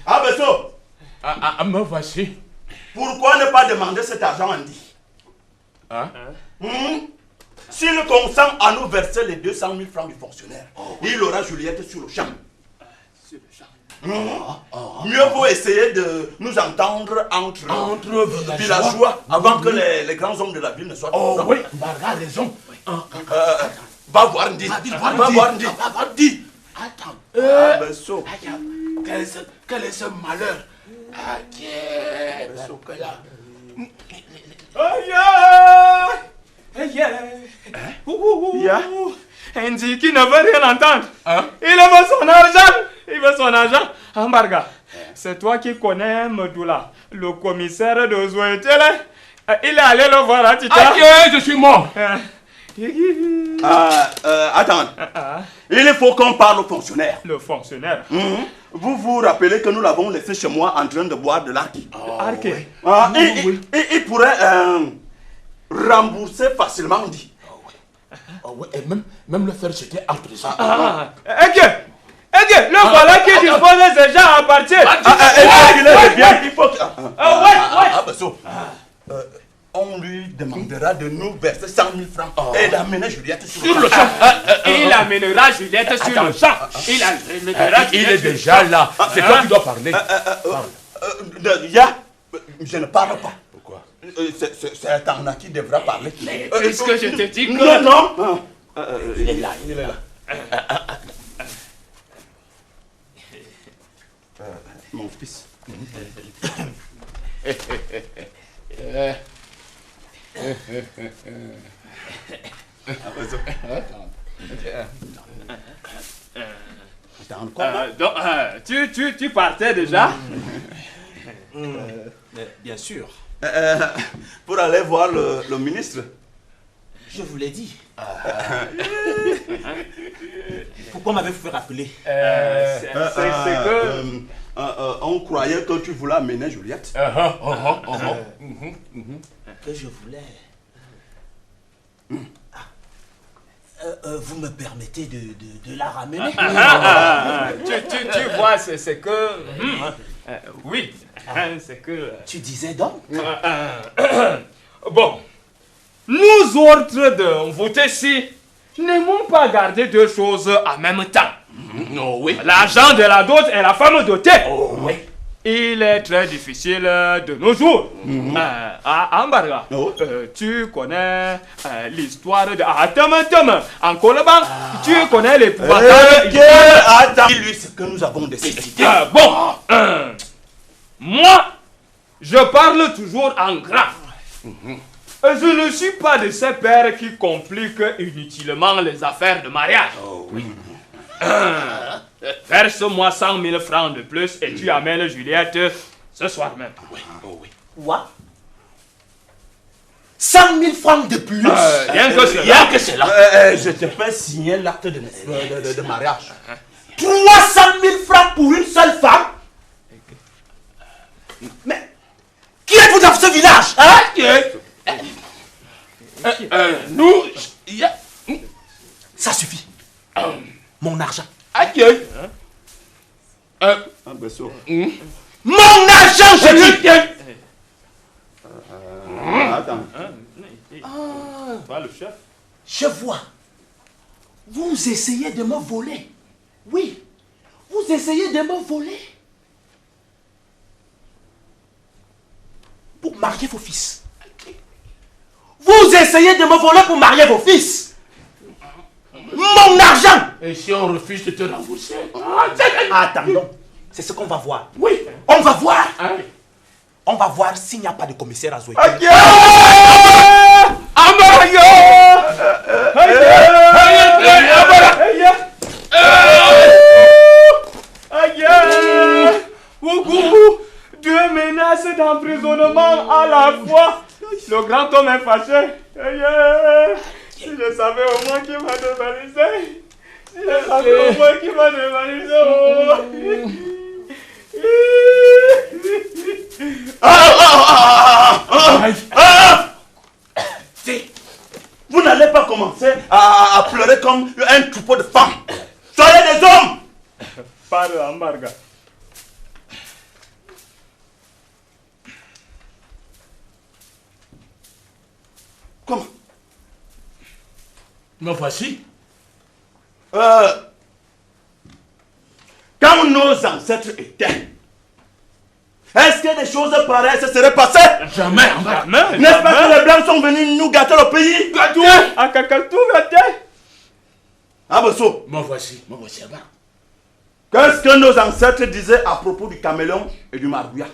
Abesso, me voici. Pourquoi ne pas demander cet argent à Andy? S'il consent à nous verser les 200 000 francs du fonctionnaire, il aura Juliette sur le champ. Mieux vaut essayer de nous entendre entre villageois avant que les grands hommes de la ville ne soient présents. Oui, Barga a raison. Va voir Ndi. Attends. Abesso. Quel est ce malheur? Andy qui ne veut rien entendre. Hein? Il veut son argent. Il veut son argent. Ambarga, c'est toi qui connais Medoula, le commissaire de Zouetele. Il est allé le voir à Tita. Ok, je suis mort. Attends. Il faut qu'on parle au fonctionnaire. Le fonctionnaire. Vous vous rappelez que nous l'avons laissé chez moi en train de boire de l'arc. Arqué. Il pourrait rembourser facilement, dit. Et même le faire jeter en prison. Le voilà qui dispose de ces gens à partir. Il faut que... on lui demandera de nous verser 100 000 francs et d'amener Juliette sur le champ. Il amènera Juliette sur le champ. Il est déjà là. C'est toi qui dois parler. Je ne parle pas. Pourquoi? C'est Tana qui devra parler. Puisque je te dis que... Non. Il est là. Mon fils. Donc, tu partais déjà? Bien sûr. Pour aller voir le ministre. Je vous l'ai dit. Pourquoi m'avez-vous fait rappeler? C'est que... On croyait que tu voulais amener Juliette. Que je voulais... vous me permettez de la ramener? Tu vois, c'est que... oui, c'est que... Tu disais donc? Bon, nous autres de voter-ci n'aimons pas garder deux choses en même temps. Oui. L'argent de la dot et la femme dotée. Oui. Il est très difficile de nos jours. À Ambarga, tu connais l'histoire de Atam en Koloban. Tu connais les pouvoirs. Dis-lui ce que nous avons décidé. Moi, je parle toujours en grand. Je ne suis pas de ces pères qui compliquent inutilement les affaires de mariage. Verse-moi 100 000 francs de plus et tu amènes Juliette ce soir même. Quoi? 100 000 francs de plus? Rien que cela. Je te fais signer l'acte de mariage. 300 000 francs pour une seule femme? Mais qui êtes-vous dans ce village? Nous... Ça suffit. Mon argent. Mon argent, je dis. Attends. Le chef. Je vois. Vous essayez de me voler. Oui. Vous essayez de me voler. Pour marier vos fils. Vous essayez de me voler pour marier vos fils. Mon argent. Et si on refuse de te rembourser? Attendons. C'est ce qu'on va voir. Oui. On va voir. On va voir s'il n'y a pas de commissaire à Zoué. Deux menaces d'emprisonnement à la fois. Le grand homme est fâché. Si je savais au moins qui m'a dévalisé. Si je savais au moins qui m'a dévalisé. Vous n'allez pas commencer à pleurer comme un troupeau de femmes. Soyez des hommes. Parle, Ambarga. Comment? Me voici. Quand nos ancêtres étaient, est-ce que des choses pareilles se seraient passées? Jamais. N'est-ce pas que les Blancs sont venus nous gâter le pays? À Kakatou, Ah, Bosso. Me voici. Qu'est-ce que nos ancêtres disaient à propos du caméléon et du marabouillard?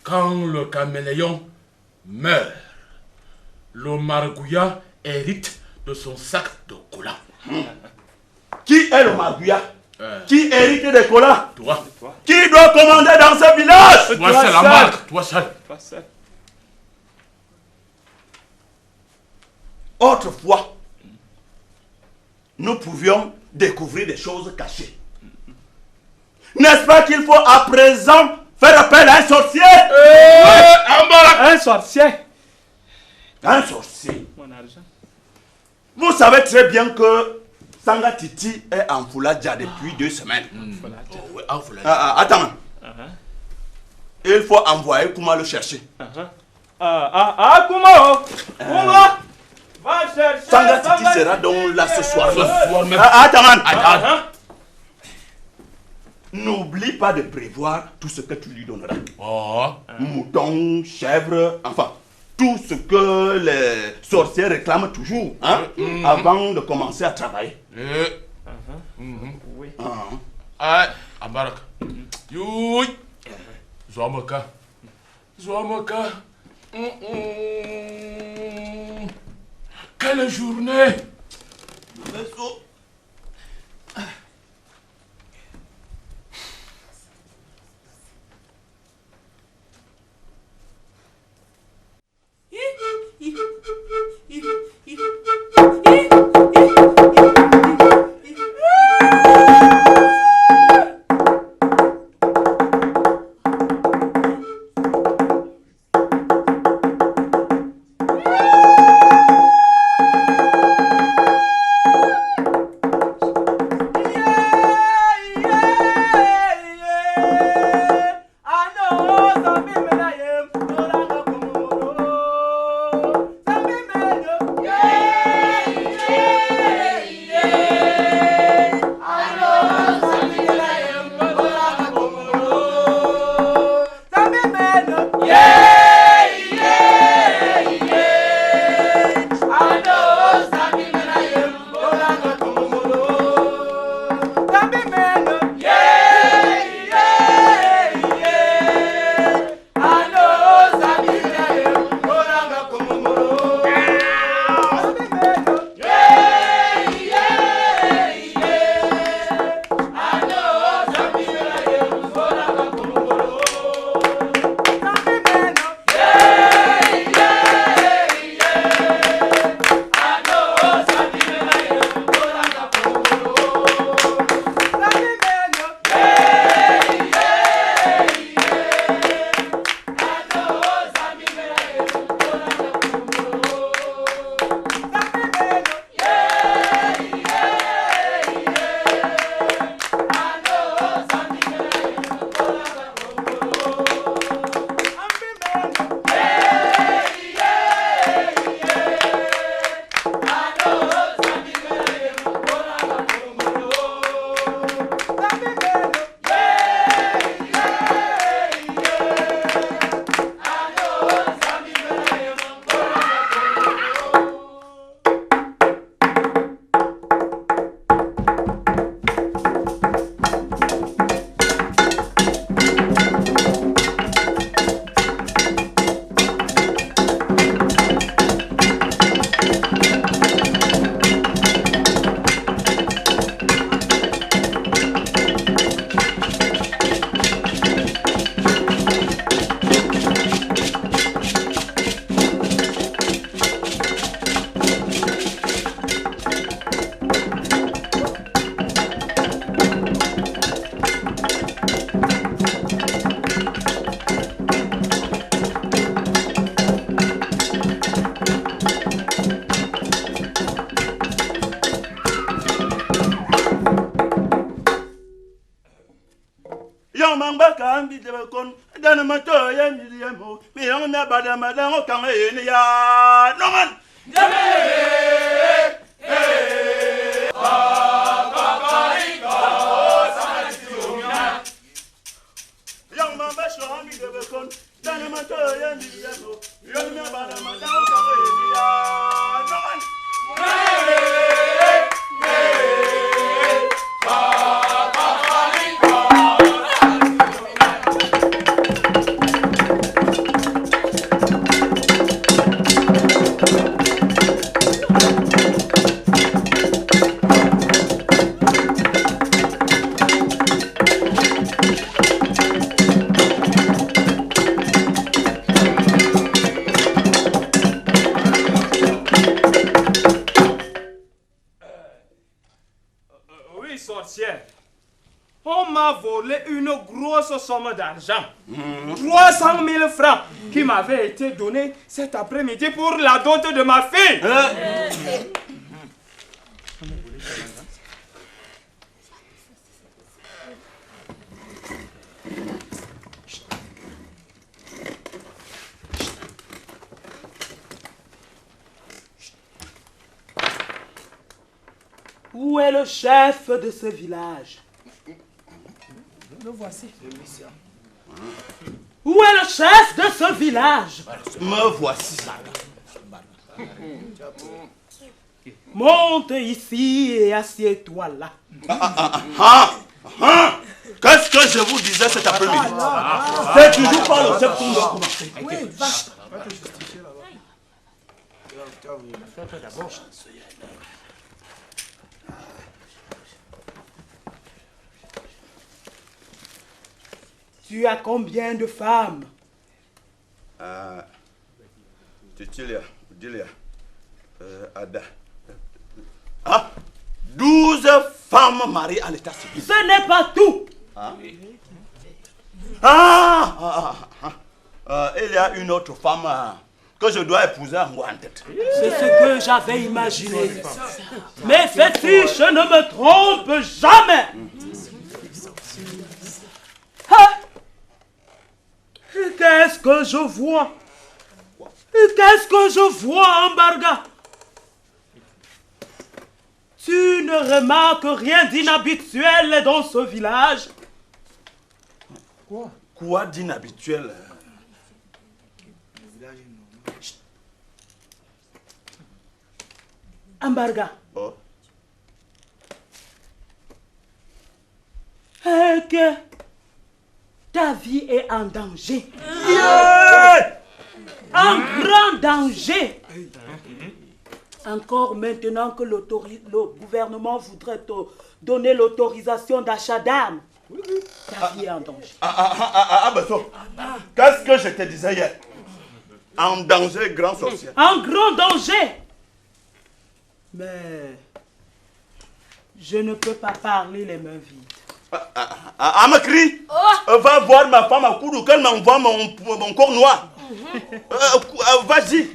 Quand le caméléon meurt, le margouillat hérite de son sac de cola. Qui est le margouillat? Qui hérite des colas? Toi. Qui doit commander dans ce village? Toi seul, la marque. Toi seul. Autrefois, nous pouvions découvrir des choses cachées. N'est-ce pas qu'il faut à présent faire appel à un sorcier? Un sorcier. Un sorcier. Mon argent. Vous savez très bien que Sanga Titi est en Fouladja depuis 2 semaines. Attends. Il faut envoyer Kuma le chercher. Kuma. Va chercher. Sanga Titi sera donc là ce soir. même. Attends. N'oublie pas de prévoir tout ce que tu lui donneras. Mouton, chèvre, enfin, tout ce que les sorciers réclament toujours, hein, avant de commencer à travailler. Oui. Ambarak. Youi. Zoamaka. Quelle journée. sorcière. On m'a volé une grosse somme d'argent. 300 000 francs qui m'avaient été donnés cet après-midi pour la dot de ma fille. Où est le chef de ce village? Le voici. Où est le chef de ce village? Me voici. Monte ici et assieds-toi là. Qu'est-ce que je vous disais cet après-midi? C'est toujours pas le chef qu'on doit commencer. Oui, va. Tu as combien de femmes? Titilia, Dilia, Ada. 12 femmes mariées à l'état civil. Ce n'est pas tout. Il y a une autre femme que je dois épouser en tête. C'est ce que j'avais imaginé. Mais ceci, je ne me trompe jamais. Qu'est-ce que je vois? Qu'est-ce que je vois, Ambarga? Tu ne remarques rien d'inhabituel dans ce village? Quoi d'inhabituel? Ambarga. Oh. Que ta vie est en danger. En grand danger. Encore maintenant que le gouvernement voudrait te donner l'autorisation d'achat d'armes. Ta vie est en danger. Qu'est-ce que je te disais hier? En danger, grand sorcier. En grand danger. Mais je ne peux pas parler les mains vides. Amakri, va voir ma femme à Kourou, qu'elle m'envoie mon corps noir. Vas-y.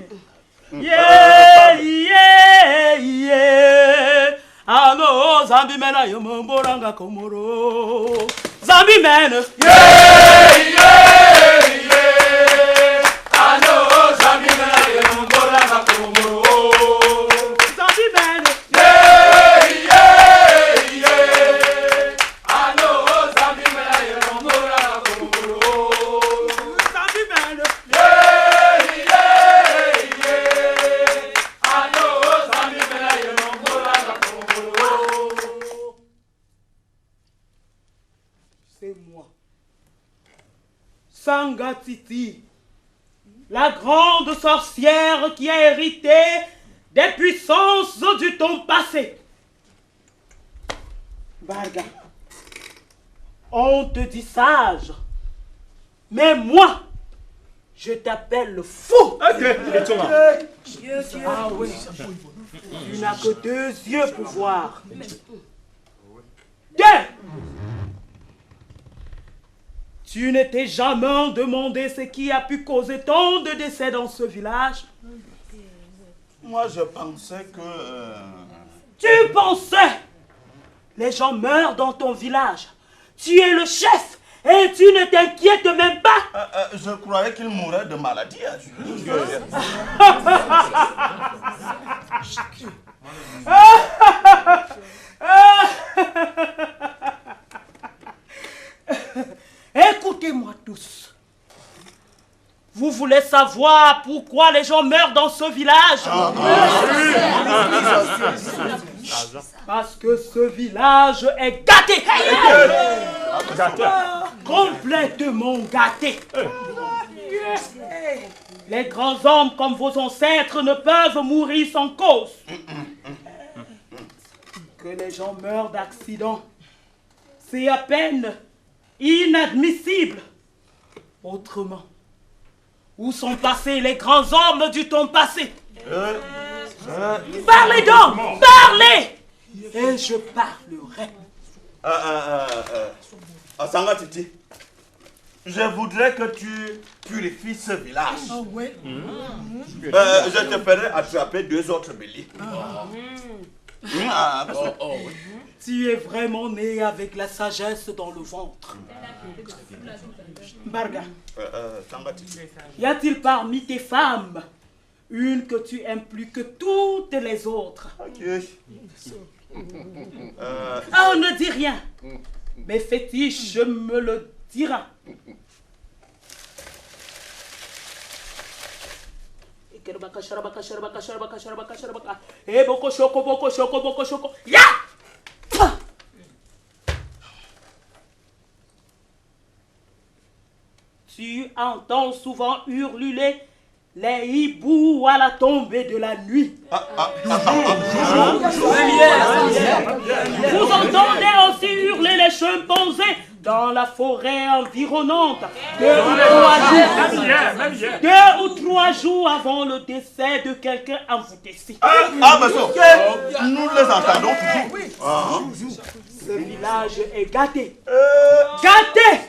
Yeah, yeah, yeah. Ano, Zambi mena yomboranga komoro. Zambi mena. Yeah, yeah, yeah. Ano, Zambi mena yomboranga komoro. Zambi mena. Yeah, yeah, yeah. Ano, Zambi mena yomboranga komoro. Zambi mena. C'est moi, Sangatiti, la grande sorcière qui a hérité des puissances du temps passé. Barga, on te dit sage, mais moi, je t'appelle le fou. Ah oui, tu n'as que 2 yeux pour voir. 2. Tu ne t'es jamais demandé ce qui a pu causer tant de décès dans ce village? Moi, je pensais que... Tu pensais? Les gens meurent dans ton village. Tu es le chef et tu ne t'inquiètes même pas. Je croyais qu'il mourait de maladie. Écoutez-moi tous. Vous voulez savoir pourquoi les gens meurent dans ce village? Parce que ce village est gâté. Complètement gâté. Les grands hommes comme vos ancêtres ne peuvent mourir sans cause. Que les gens meurent d'accident, c'est à peine inadmissible. Autrement, où sont passés les grands hommes du temps passé? Parlez donc, parlez! Et je parlerai. Sanga Titi, je voudrais que tu purifies ce village. Oh, oui. Je te ferai attraper 2 autres béliers. Tu es vraiment né avec la sagesse dans le ventre. Barga, y a-t-il parmi tes femmes une que tu aimes plus que toutes les autres? Ah, on ne dit rien. Mes fétiches me le diront. Ya! Tu entends souvent hurler les hiboux à la tombée de la nuit. Vous entendez aussi hurler les chimpanzés dans la forêt environnante. 2 ou 3 jours avant le décès de quelqu'un envoûté ici. Nous les entendons toujours. Ce village est gâté. Gâté!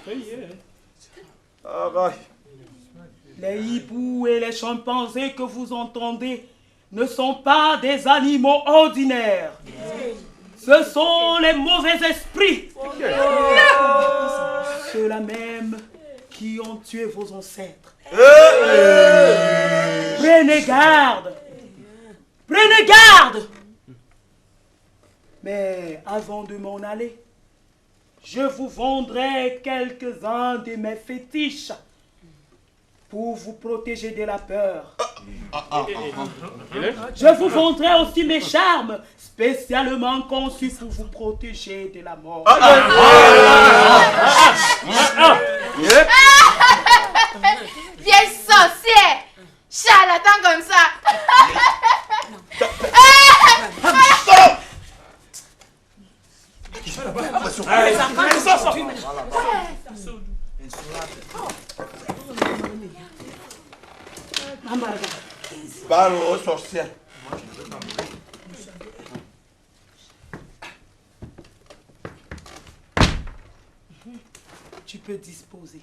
Les hiboux et les chimpanzés que vous entendez ne sont pas des animaux ordinaires. Ce sont les mauvais esprits. Ceux-là même qui ont tué vos ancêtres. Prenez garde. Prenez garde. Mais avant de m'en aller, je vous vendrai quelques-uns de mes fétiches pour vous protéger de la peur. Je vous vendrai aussi mes charmes spécialement conçus pour vous protéger de la mort. Vieille sorcière, charlatan comme ça. Parle aux sorcières. Tu peux disposer.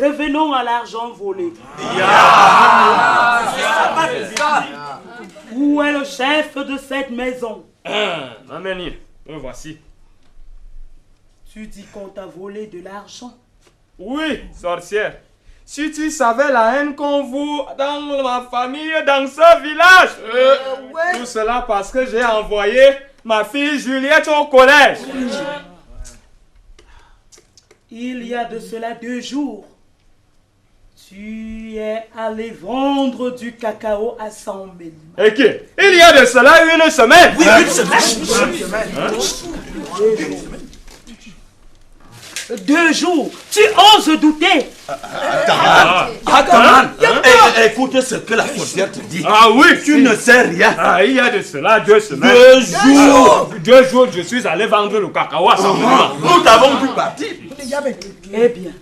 Revenons à l'argent volé. Où est le chef de cette maison? Mameni, me voici. Tu dis qu'on t'a volé de l'argent? Oui, sorcière. Si tu savais la haine qu'on voue dans ma famille, dans ce village. Tout cela parce que j'ai envoyé ma fille Juliette au collège. Il y a de cela 2 jours, tu es allé vendre du cacao à 100 000. Et qui? Il y a de cela 1 semaine. Oui, 1 semaine. 2 jours. Tu oses douter? Attends. Écoute ce que la sorcière te dit. Ah oui. Tu ne sais rien. Ah, il y a de cela 2 semaines. 2 jours. 2 jours, je suis allé vendre le cacao à 100 000. Nous t'avons vu partir. Eh bien,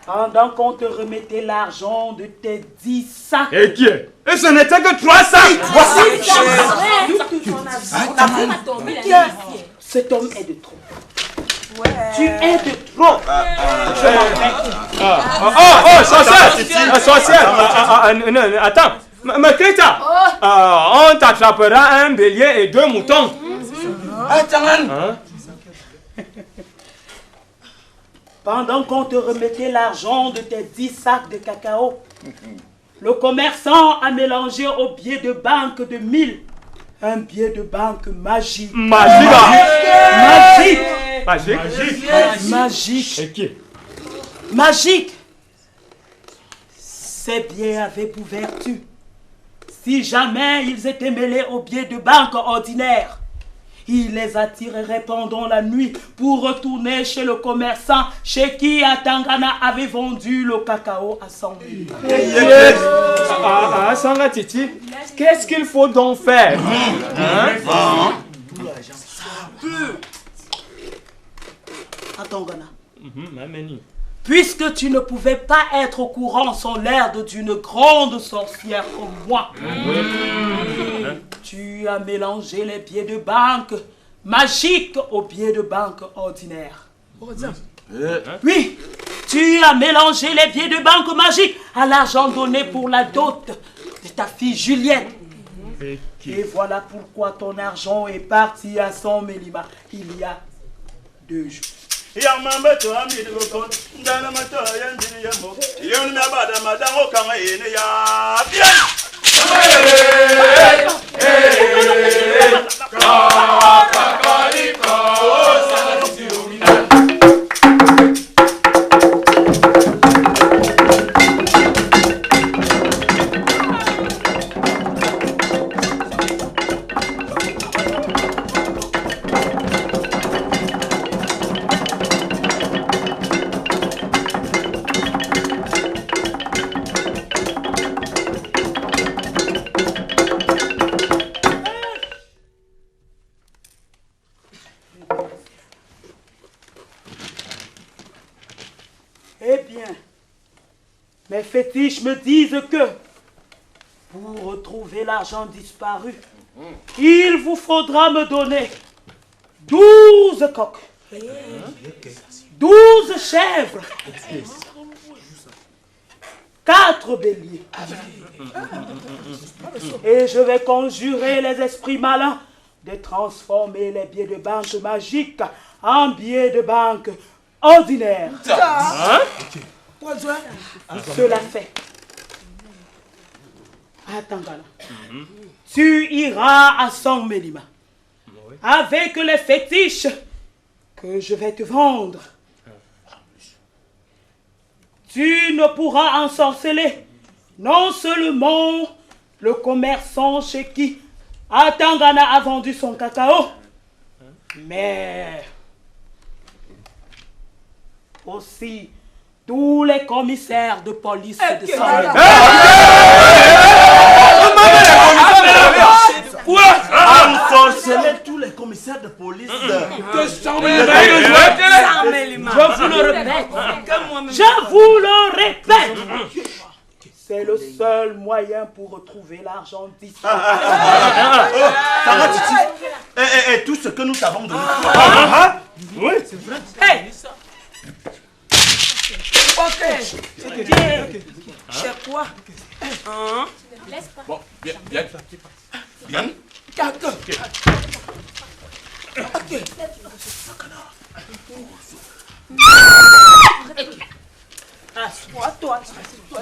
pendant qu'on te remettait l'argent de tes 10 sacs. Et qui? Et ce n'était que 3 sacs. 3 sacs. Cet homme est de trop. Tu es de trop. Sorcière. Attends. Mais Krita, on t'attrapera un bélier et 2 moutons. Pendant qu'on te remettait l'argent de tes 10 sacs de cacao, le commerçant a mélangé au billet de banque de 1000 un billet de banque magique. Magique. Et qui? Magique. Ces billets avaient pour vertu, si jamais ils étaient mêlés aux billets de banque ordinaires, il les attirerait pendant la nuit pour retourner chez le commerçant chez qui Atangana avait vendu le cacao à 100 000. Sanga Titi, qu'est-ce qu'il faut donc faire? Atangana, Puisque tu ne pouvais pas être au courant sans l'air d'une grande sorcière comme moi, tu as mélangé les billets de banque magiques aux billets de banque ordinaires. Oui, tu as mélangé les billets de banque magiques à l'argent donné pour la dot de ta fille Juliette. Et voilà pourquoi ton argent est parti à 100 Mélima il y a 2 jours. Eh bien, mes fétiches me disent que pour retrouver l'argent disparu, il vous faudra me donner 12 coqs, 12 chèvres, 4 béliers. Et je vais conjurer les esprits malins de transformer les billets de banque magiques en billets de banque ordinaires. Cela fait. Attends, tu iras à San Mélima avec les fétiches que je vais te vendre. Tu ne pourras ensorceler non seulement le commerçant chez qui Atangana a vendu son cacao, mais aussi tous les commissaires de police de San Mélima. Quoi? Ensorceler tous les commissaires de police de San Mélima. Je vous le répète. Je vous le répète. C'est le seul moyen pour retrouver l'argent disparu. Et tout ce que nous t'avons donné. Oui, c'est vrai. Hey. Ok. C'est quoi? Bon, bien, bien. Bien. Ok. Assois-toi.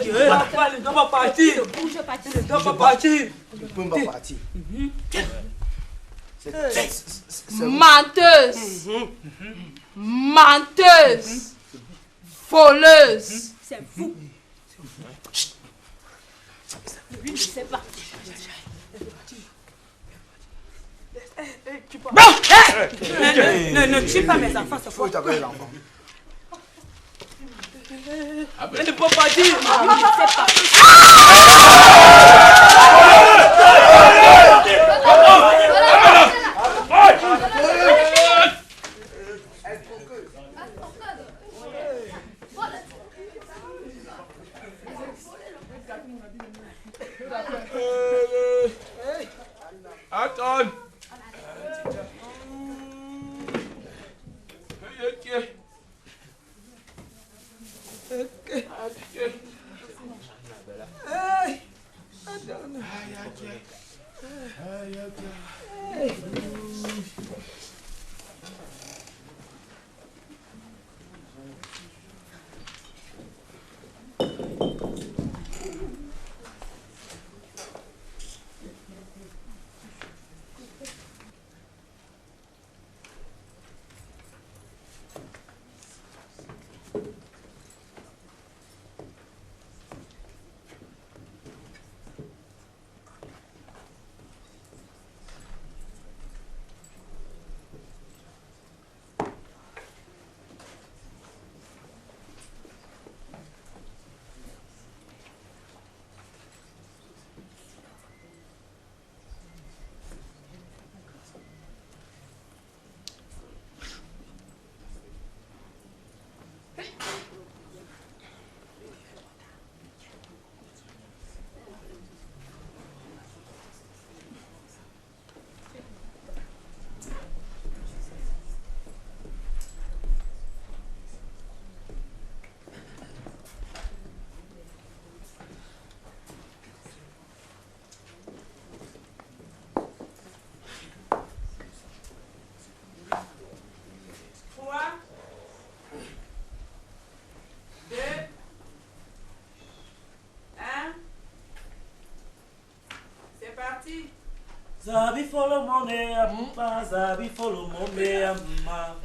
Ne dois pas partir. Ne dois pas partir. Ne peux pas partir. Menteuse. Menteuse. Voleuse. C'est vous. Je sais pas. Bon, ne tue pas mes enfants, c'est faux. Je ne peux pas dire. Attends. Zabi follow money, Papa, Zabi follow money, ma.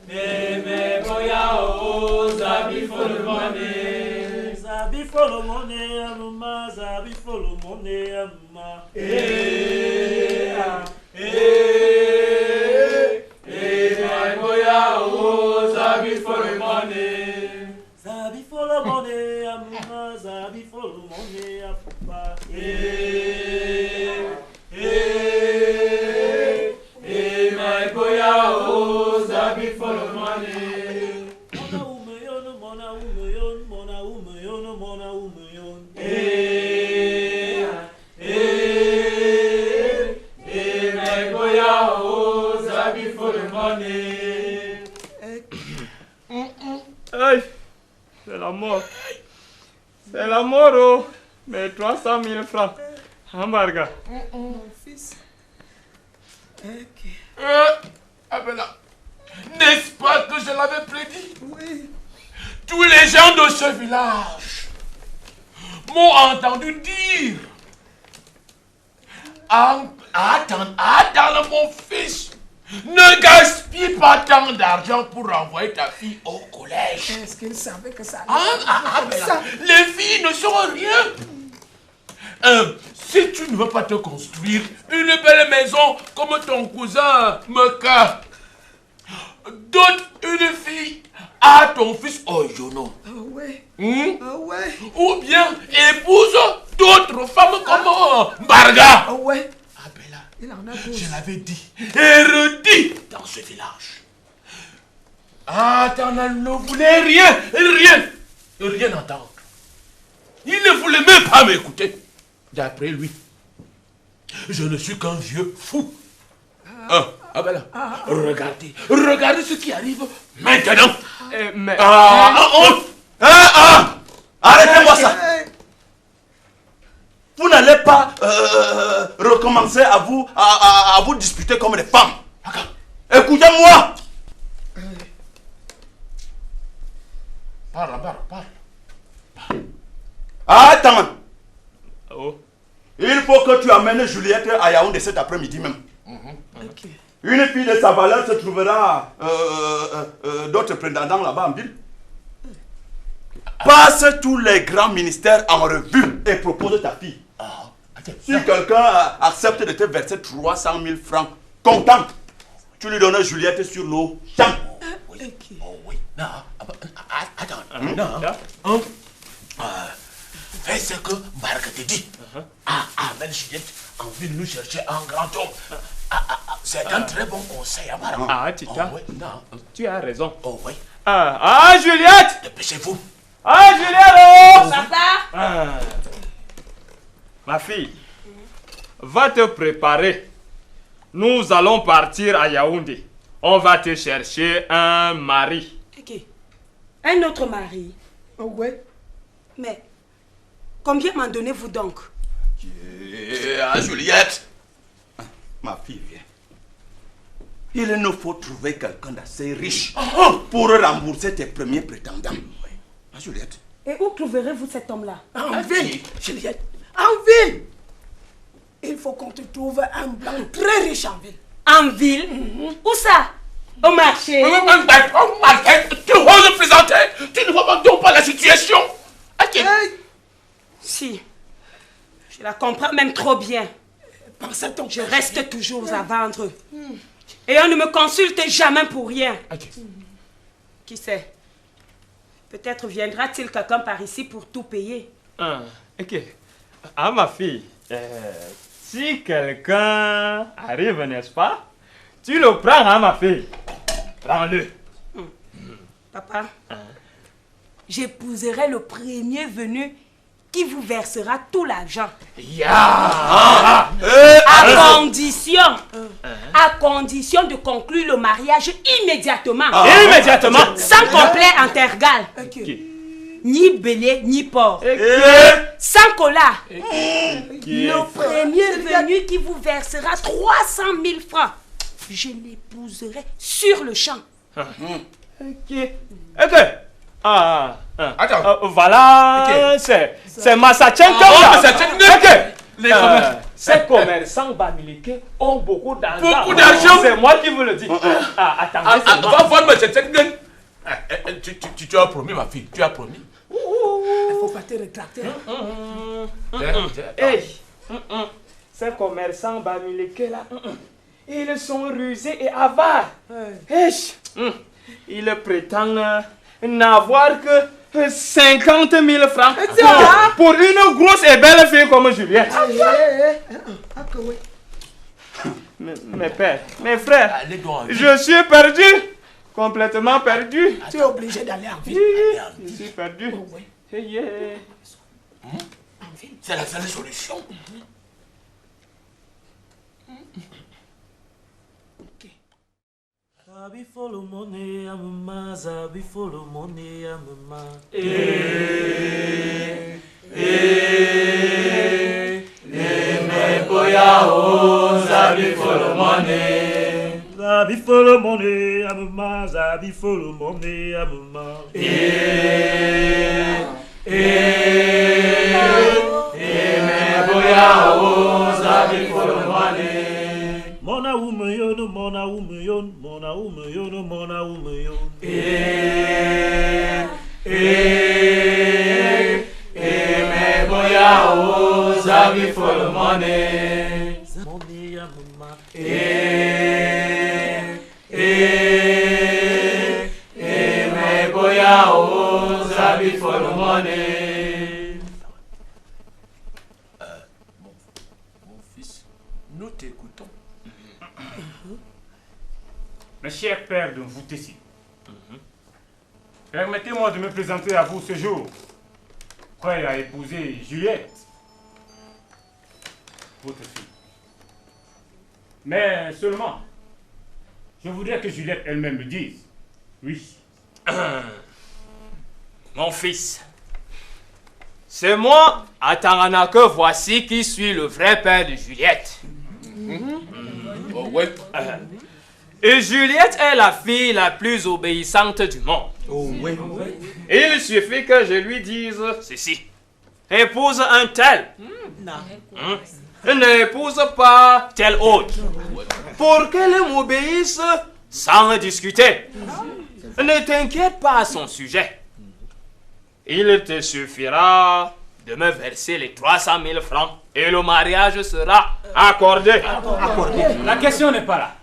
Me boya o, Zabi follow money. Zabi follow money, ma. Zabi follow money, ma. Me boya o, Zabi follow money. Zabi follow money, ma. Zabi follow money, Papa. My boya o, Zabi follow money. Mona umayon, mona umayon, mona umayon. My boya o, Zabi follow money. Hey, c'est la mort. C'est la mort, oh. Mais 300 000 francs. Hamburger. Mon fils. Abela, n'est-ce pas que je l'avais prédit? Oui. Tous les gens de ce village m'ont entendu dire attends, mon fils, ne gaspille pas tant d'argent pour envoyer ta fille au collège. Est-ce qu'il savait que ça Abela, les filles ne sont rien. Si tu ne veux pas te construire une belle maison comme ton cousin Meka, donne une fille à ton fils Ojono. Ah ouais. Ah ouais. Ou bien épouse d'autres femmes comme Mbarga. Ah ouais. Abela, il en a 12. Je l'avais dit et redit dans ce village. Attends, ne voulait rien entendre. Il ne voulait même pas m'écouter. D'après lui, je ne suis qu'un vieux fou. Abela, regardez ce qui arrive maintenant. Mais... Arrêtez-moi ça. Vous n'allez pas recommencer à vous disputer comme des femmes. Écoutez-moi. Parle. Attends. Oh. Il faut que tu amènes Juliette à Yaoundé cet après-midi même. Ok. Une fille de sa valeur se trouvera d'autres prétendants là-bas en ville. Passe tous les grands ministères en revue et propose ta fille. Si quelqu'un accepte de te verser 300 000 francs, content, tu lui donnes Juliette sur l'eau. Oui. Oh oui. Non. Attends. Non. Fais ce que Marc te dit. Amène Juliette en ville nous chercher un grand homme. C'est un très bon conseil, Amara. Tita. Oui, non. Tu as raison. Oh oui. Juliette. Dépêchez-vous. Juliette. Papa. Ma fille, va te préparer. Nous allons partir à Yaoundé. On va te chercher un mari. Ok. Un autre mari. Oh ouais. Mais combien m'en donnez-vous donc? Juliette. Ma fille, viens. Il nous faut trouver quelqu'un d'assez riche pour rembourser tes premiers prétendants. Juliette. Et où trouverez-vous cet homme-là? En ville, Juliette. En ville. Il faut qu'on te trouve un blanc très riche en ville. En ville? Où ça? Au marché? Tu oses plaisanter? Tu ne vois donc pas la situation? Si. Je la comprends même trop bien. Pense-t-on. Je reste toujours à vendre. Et on ne me consulte jamais pour rien. Qui sait? Peut-être viendra-t-il quelqu'un par ici pour tout payer. Ok. Ma fille, si quelqu'un arrive, n'est-ce pas? Tu le prends, ma fille. Prends-le. Papa, j'épouserai le premier venu qui vous versera tout l'argent. À condition de conclure le mariage immédiatement. Immédiatement. Sans complet intergal. Ni belé, ni porc. Sans cola. Le premier venu qui vous versera 300 000 francs. Je l'épouserai sur le champ. Attends. Voilà, c'est Massachenko. Ces commerçants bamiliqués ont beaucoup d'argent. Beaucoup d'argent. C'est moi qui vous le dis. Attendez, c'est moi. Va voir Massachenko. Tu as promis, ma fille, tu as promis. Il ne faut pas te rétracter. Hey, ces commerçants bamiliqués là, ils sont rusés et avares. Ils prétendent n'avoir que 50 000 francs pour une grosse et belle fille comme Juliette. Mes pères, mes frères, je suis perdu. Complètement perdu. Tu es obligé d'aller en ville. Je suis perdu. C'est la seule solution. Zabi follow money, amama. Zabi follow money, amama. Me boya o. Zabi follow money. Zabi follow money, amama. Zabi follow money, amama. Me boya o. Zabi follow money. Mona umuyon, mona umuyon, mona umuyon, mona umuyon. Me boya o. Zabi follow money. Money ya mama. Me boya o. Zabi follow money. Mon fils, nous t'écoutons. Mes chers pères de Mvoutessi, permettez-moi de me présenter à vous ce jour, prêt à épouser Juliette, votre fille. Mais seulement, je voudrais que Juliette elle-même me dise, oui. Mon fils, c'est moi, Ataranaka, voici qui suis le vrai père de Juliette. Oh, ouais. Et Juliette est la fille la plus obéissante du monde. Oh, oui. Il suffit que je lui dise ceci. Épouse un tel. N'épouse pas tel autre. Pour qu'elle m'obéisse sans discuter. Ne t'inquiète pas à son sujet. Il te suffira de me verser les 300 000 francs et le mariage sera accordé. La question n'est pas là.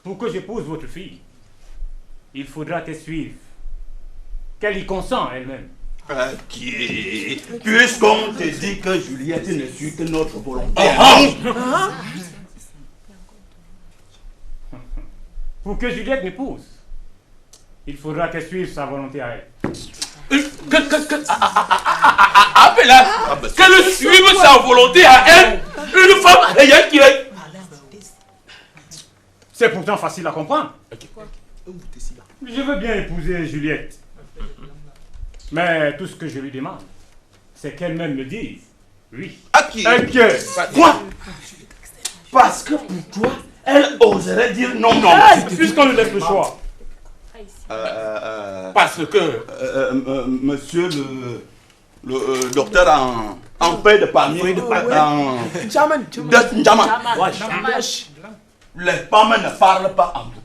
Pour que j'épouse votre fille, il faudra qu'elle suive, qu'elle y consent elle-même. Puisqu'on te dit que Juliette ne suit que notre volonté. Pour que Juliette m'épouse, il faudra qu'elle suive sa volonté à elle. Qu'elle suive sa volonté à elle, une femme ayant qui est. C'est pourtant facile à comprendre. Je veux bien épouser Juliette. Mais tout ce que je lui demande, c'est qu'elle-même me dise oui. Quoi? Parce que pour toi, elle oserait dire non. Puisqu'on lui laisse le choix. Parce que monsieur le docteur en paix de Palmier, les femmes ne parlent pas en tout.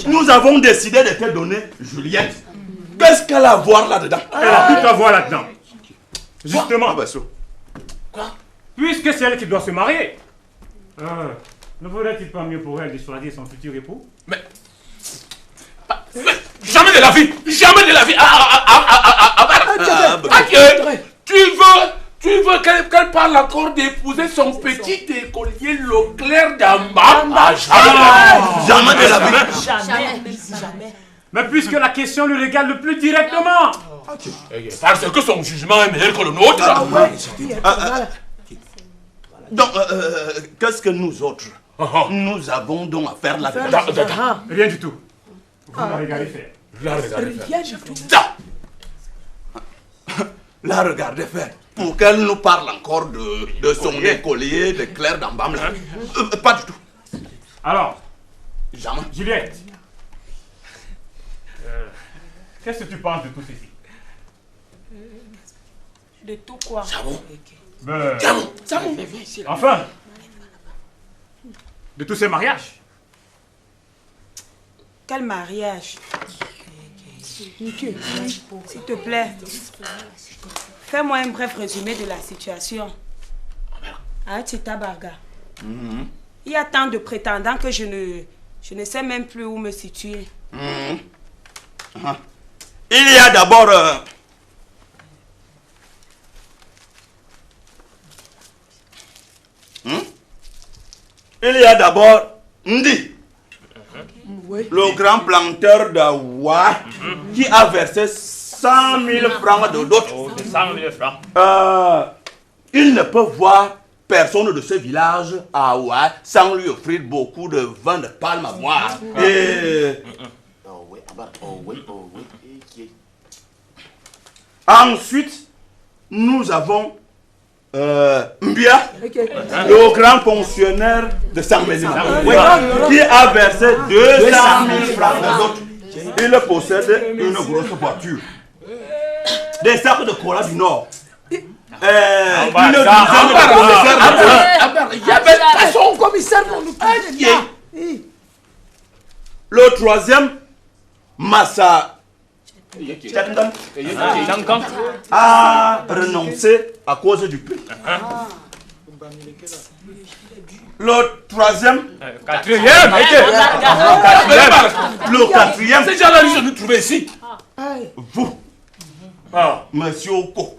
Nous avons décidé de te donner Juliette. Qu'est-ce qu'elle a à voir là-dedans? Elle a tout à voir là-dedans. Justement. Puisque c'est elle qui doit se marier, ne vaudrait-il pas mieux pour elle de choisir son futur époux? Mais jamais de la vie. Tu veux qu'elle parle encore d'épouser son petit écolier Leclerc d'Amba? Jamais de la vie. Jamais. Mais puisque la question lui regarde le plus directement. Parce que son jugement est meilleur que le nôtre. Donc, qu'est-ce que nous autres, nous avons donc à faire là-dedans? Rien du tout. Vous la regardez faire. Rien du tout. La regarder faire. Pour qu'elle nous parle encore de son écolier, de Claire d'Ambam. Pas du tout. Alors, jamais. Juliette, Qu'est-ce que tu penses de tout ceci? De tout quoi? Ben, enfin, de tous ces mariages. Quel mariage? S'il te plaît, fais-moi un bref résumé de la situation. Ah, Tita Barga. Il y a tant de prétendants que je ne sais même plus où me situer. Il y a d'abord... Il y a d'abord Ndi, le grand planteur d'Awa, qui a versé 100 000 francs de dot. 100 000 francs. Il ne peut voir personne de ce village à Awa sans lui offrir beaucoup de vin de palme à boire. Et... Ensuite, nous avons Mbia, le grand fonctionnaire de Saint-Mézin, qui a versé 200 000 francs de dot. Il possède une grosse voiture, des sacs de cola du Nord. Il y avait pas son commissaire pour nous. Le troisième, Massa a renoncé à cause du prix. Le troisième, le quatrième, ces gens-là, ils ont nous trouver ici. Vous, monsieur Oko,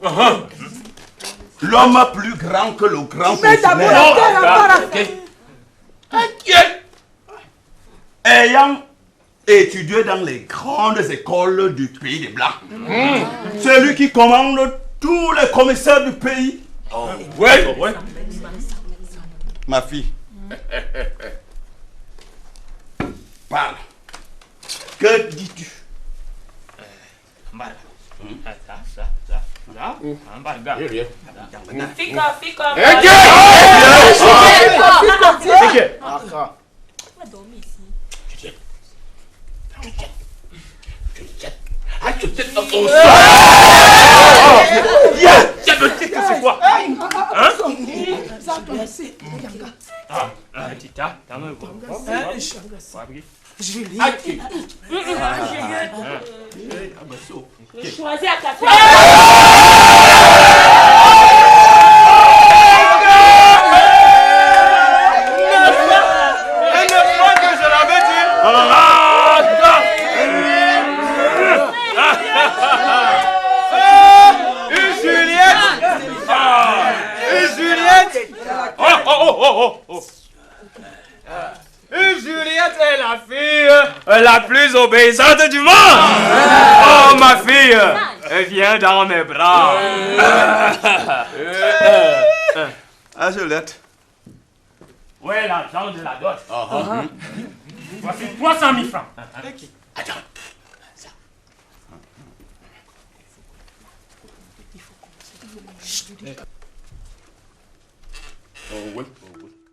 l'homme plus grand que le grand fonctionnaire, ayant étudié dans les grandes écoles du pays des Blancs, celui qui commande tous les commissaires du pays. Ma fille, parle. Que dis-tu? C'est quoi? Tita, t'as même quoi? Julie. Choisis à café. Juliette est la fille la plus obéissante du monde. Oh, ma fille, viens dans mes bras. Ah, Juliette. Où est l'argent de la dot? Voici 300 000 francs. Attends.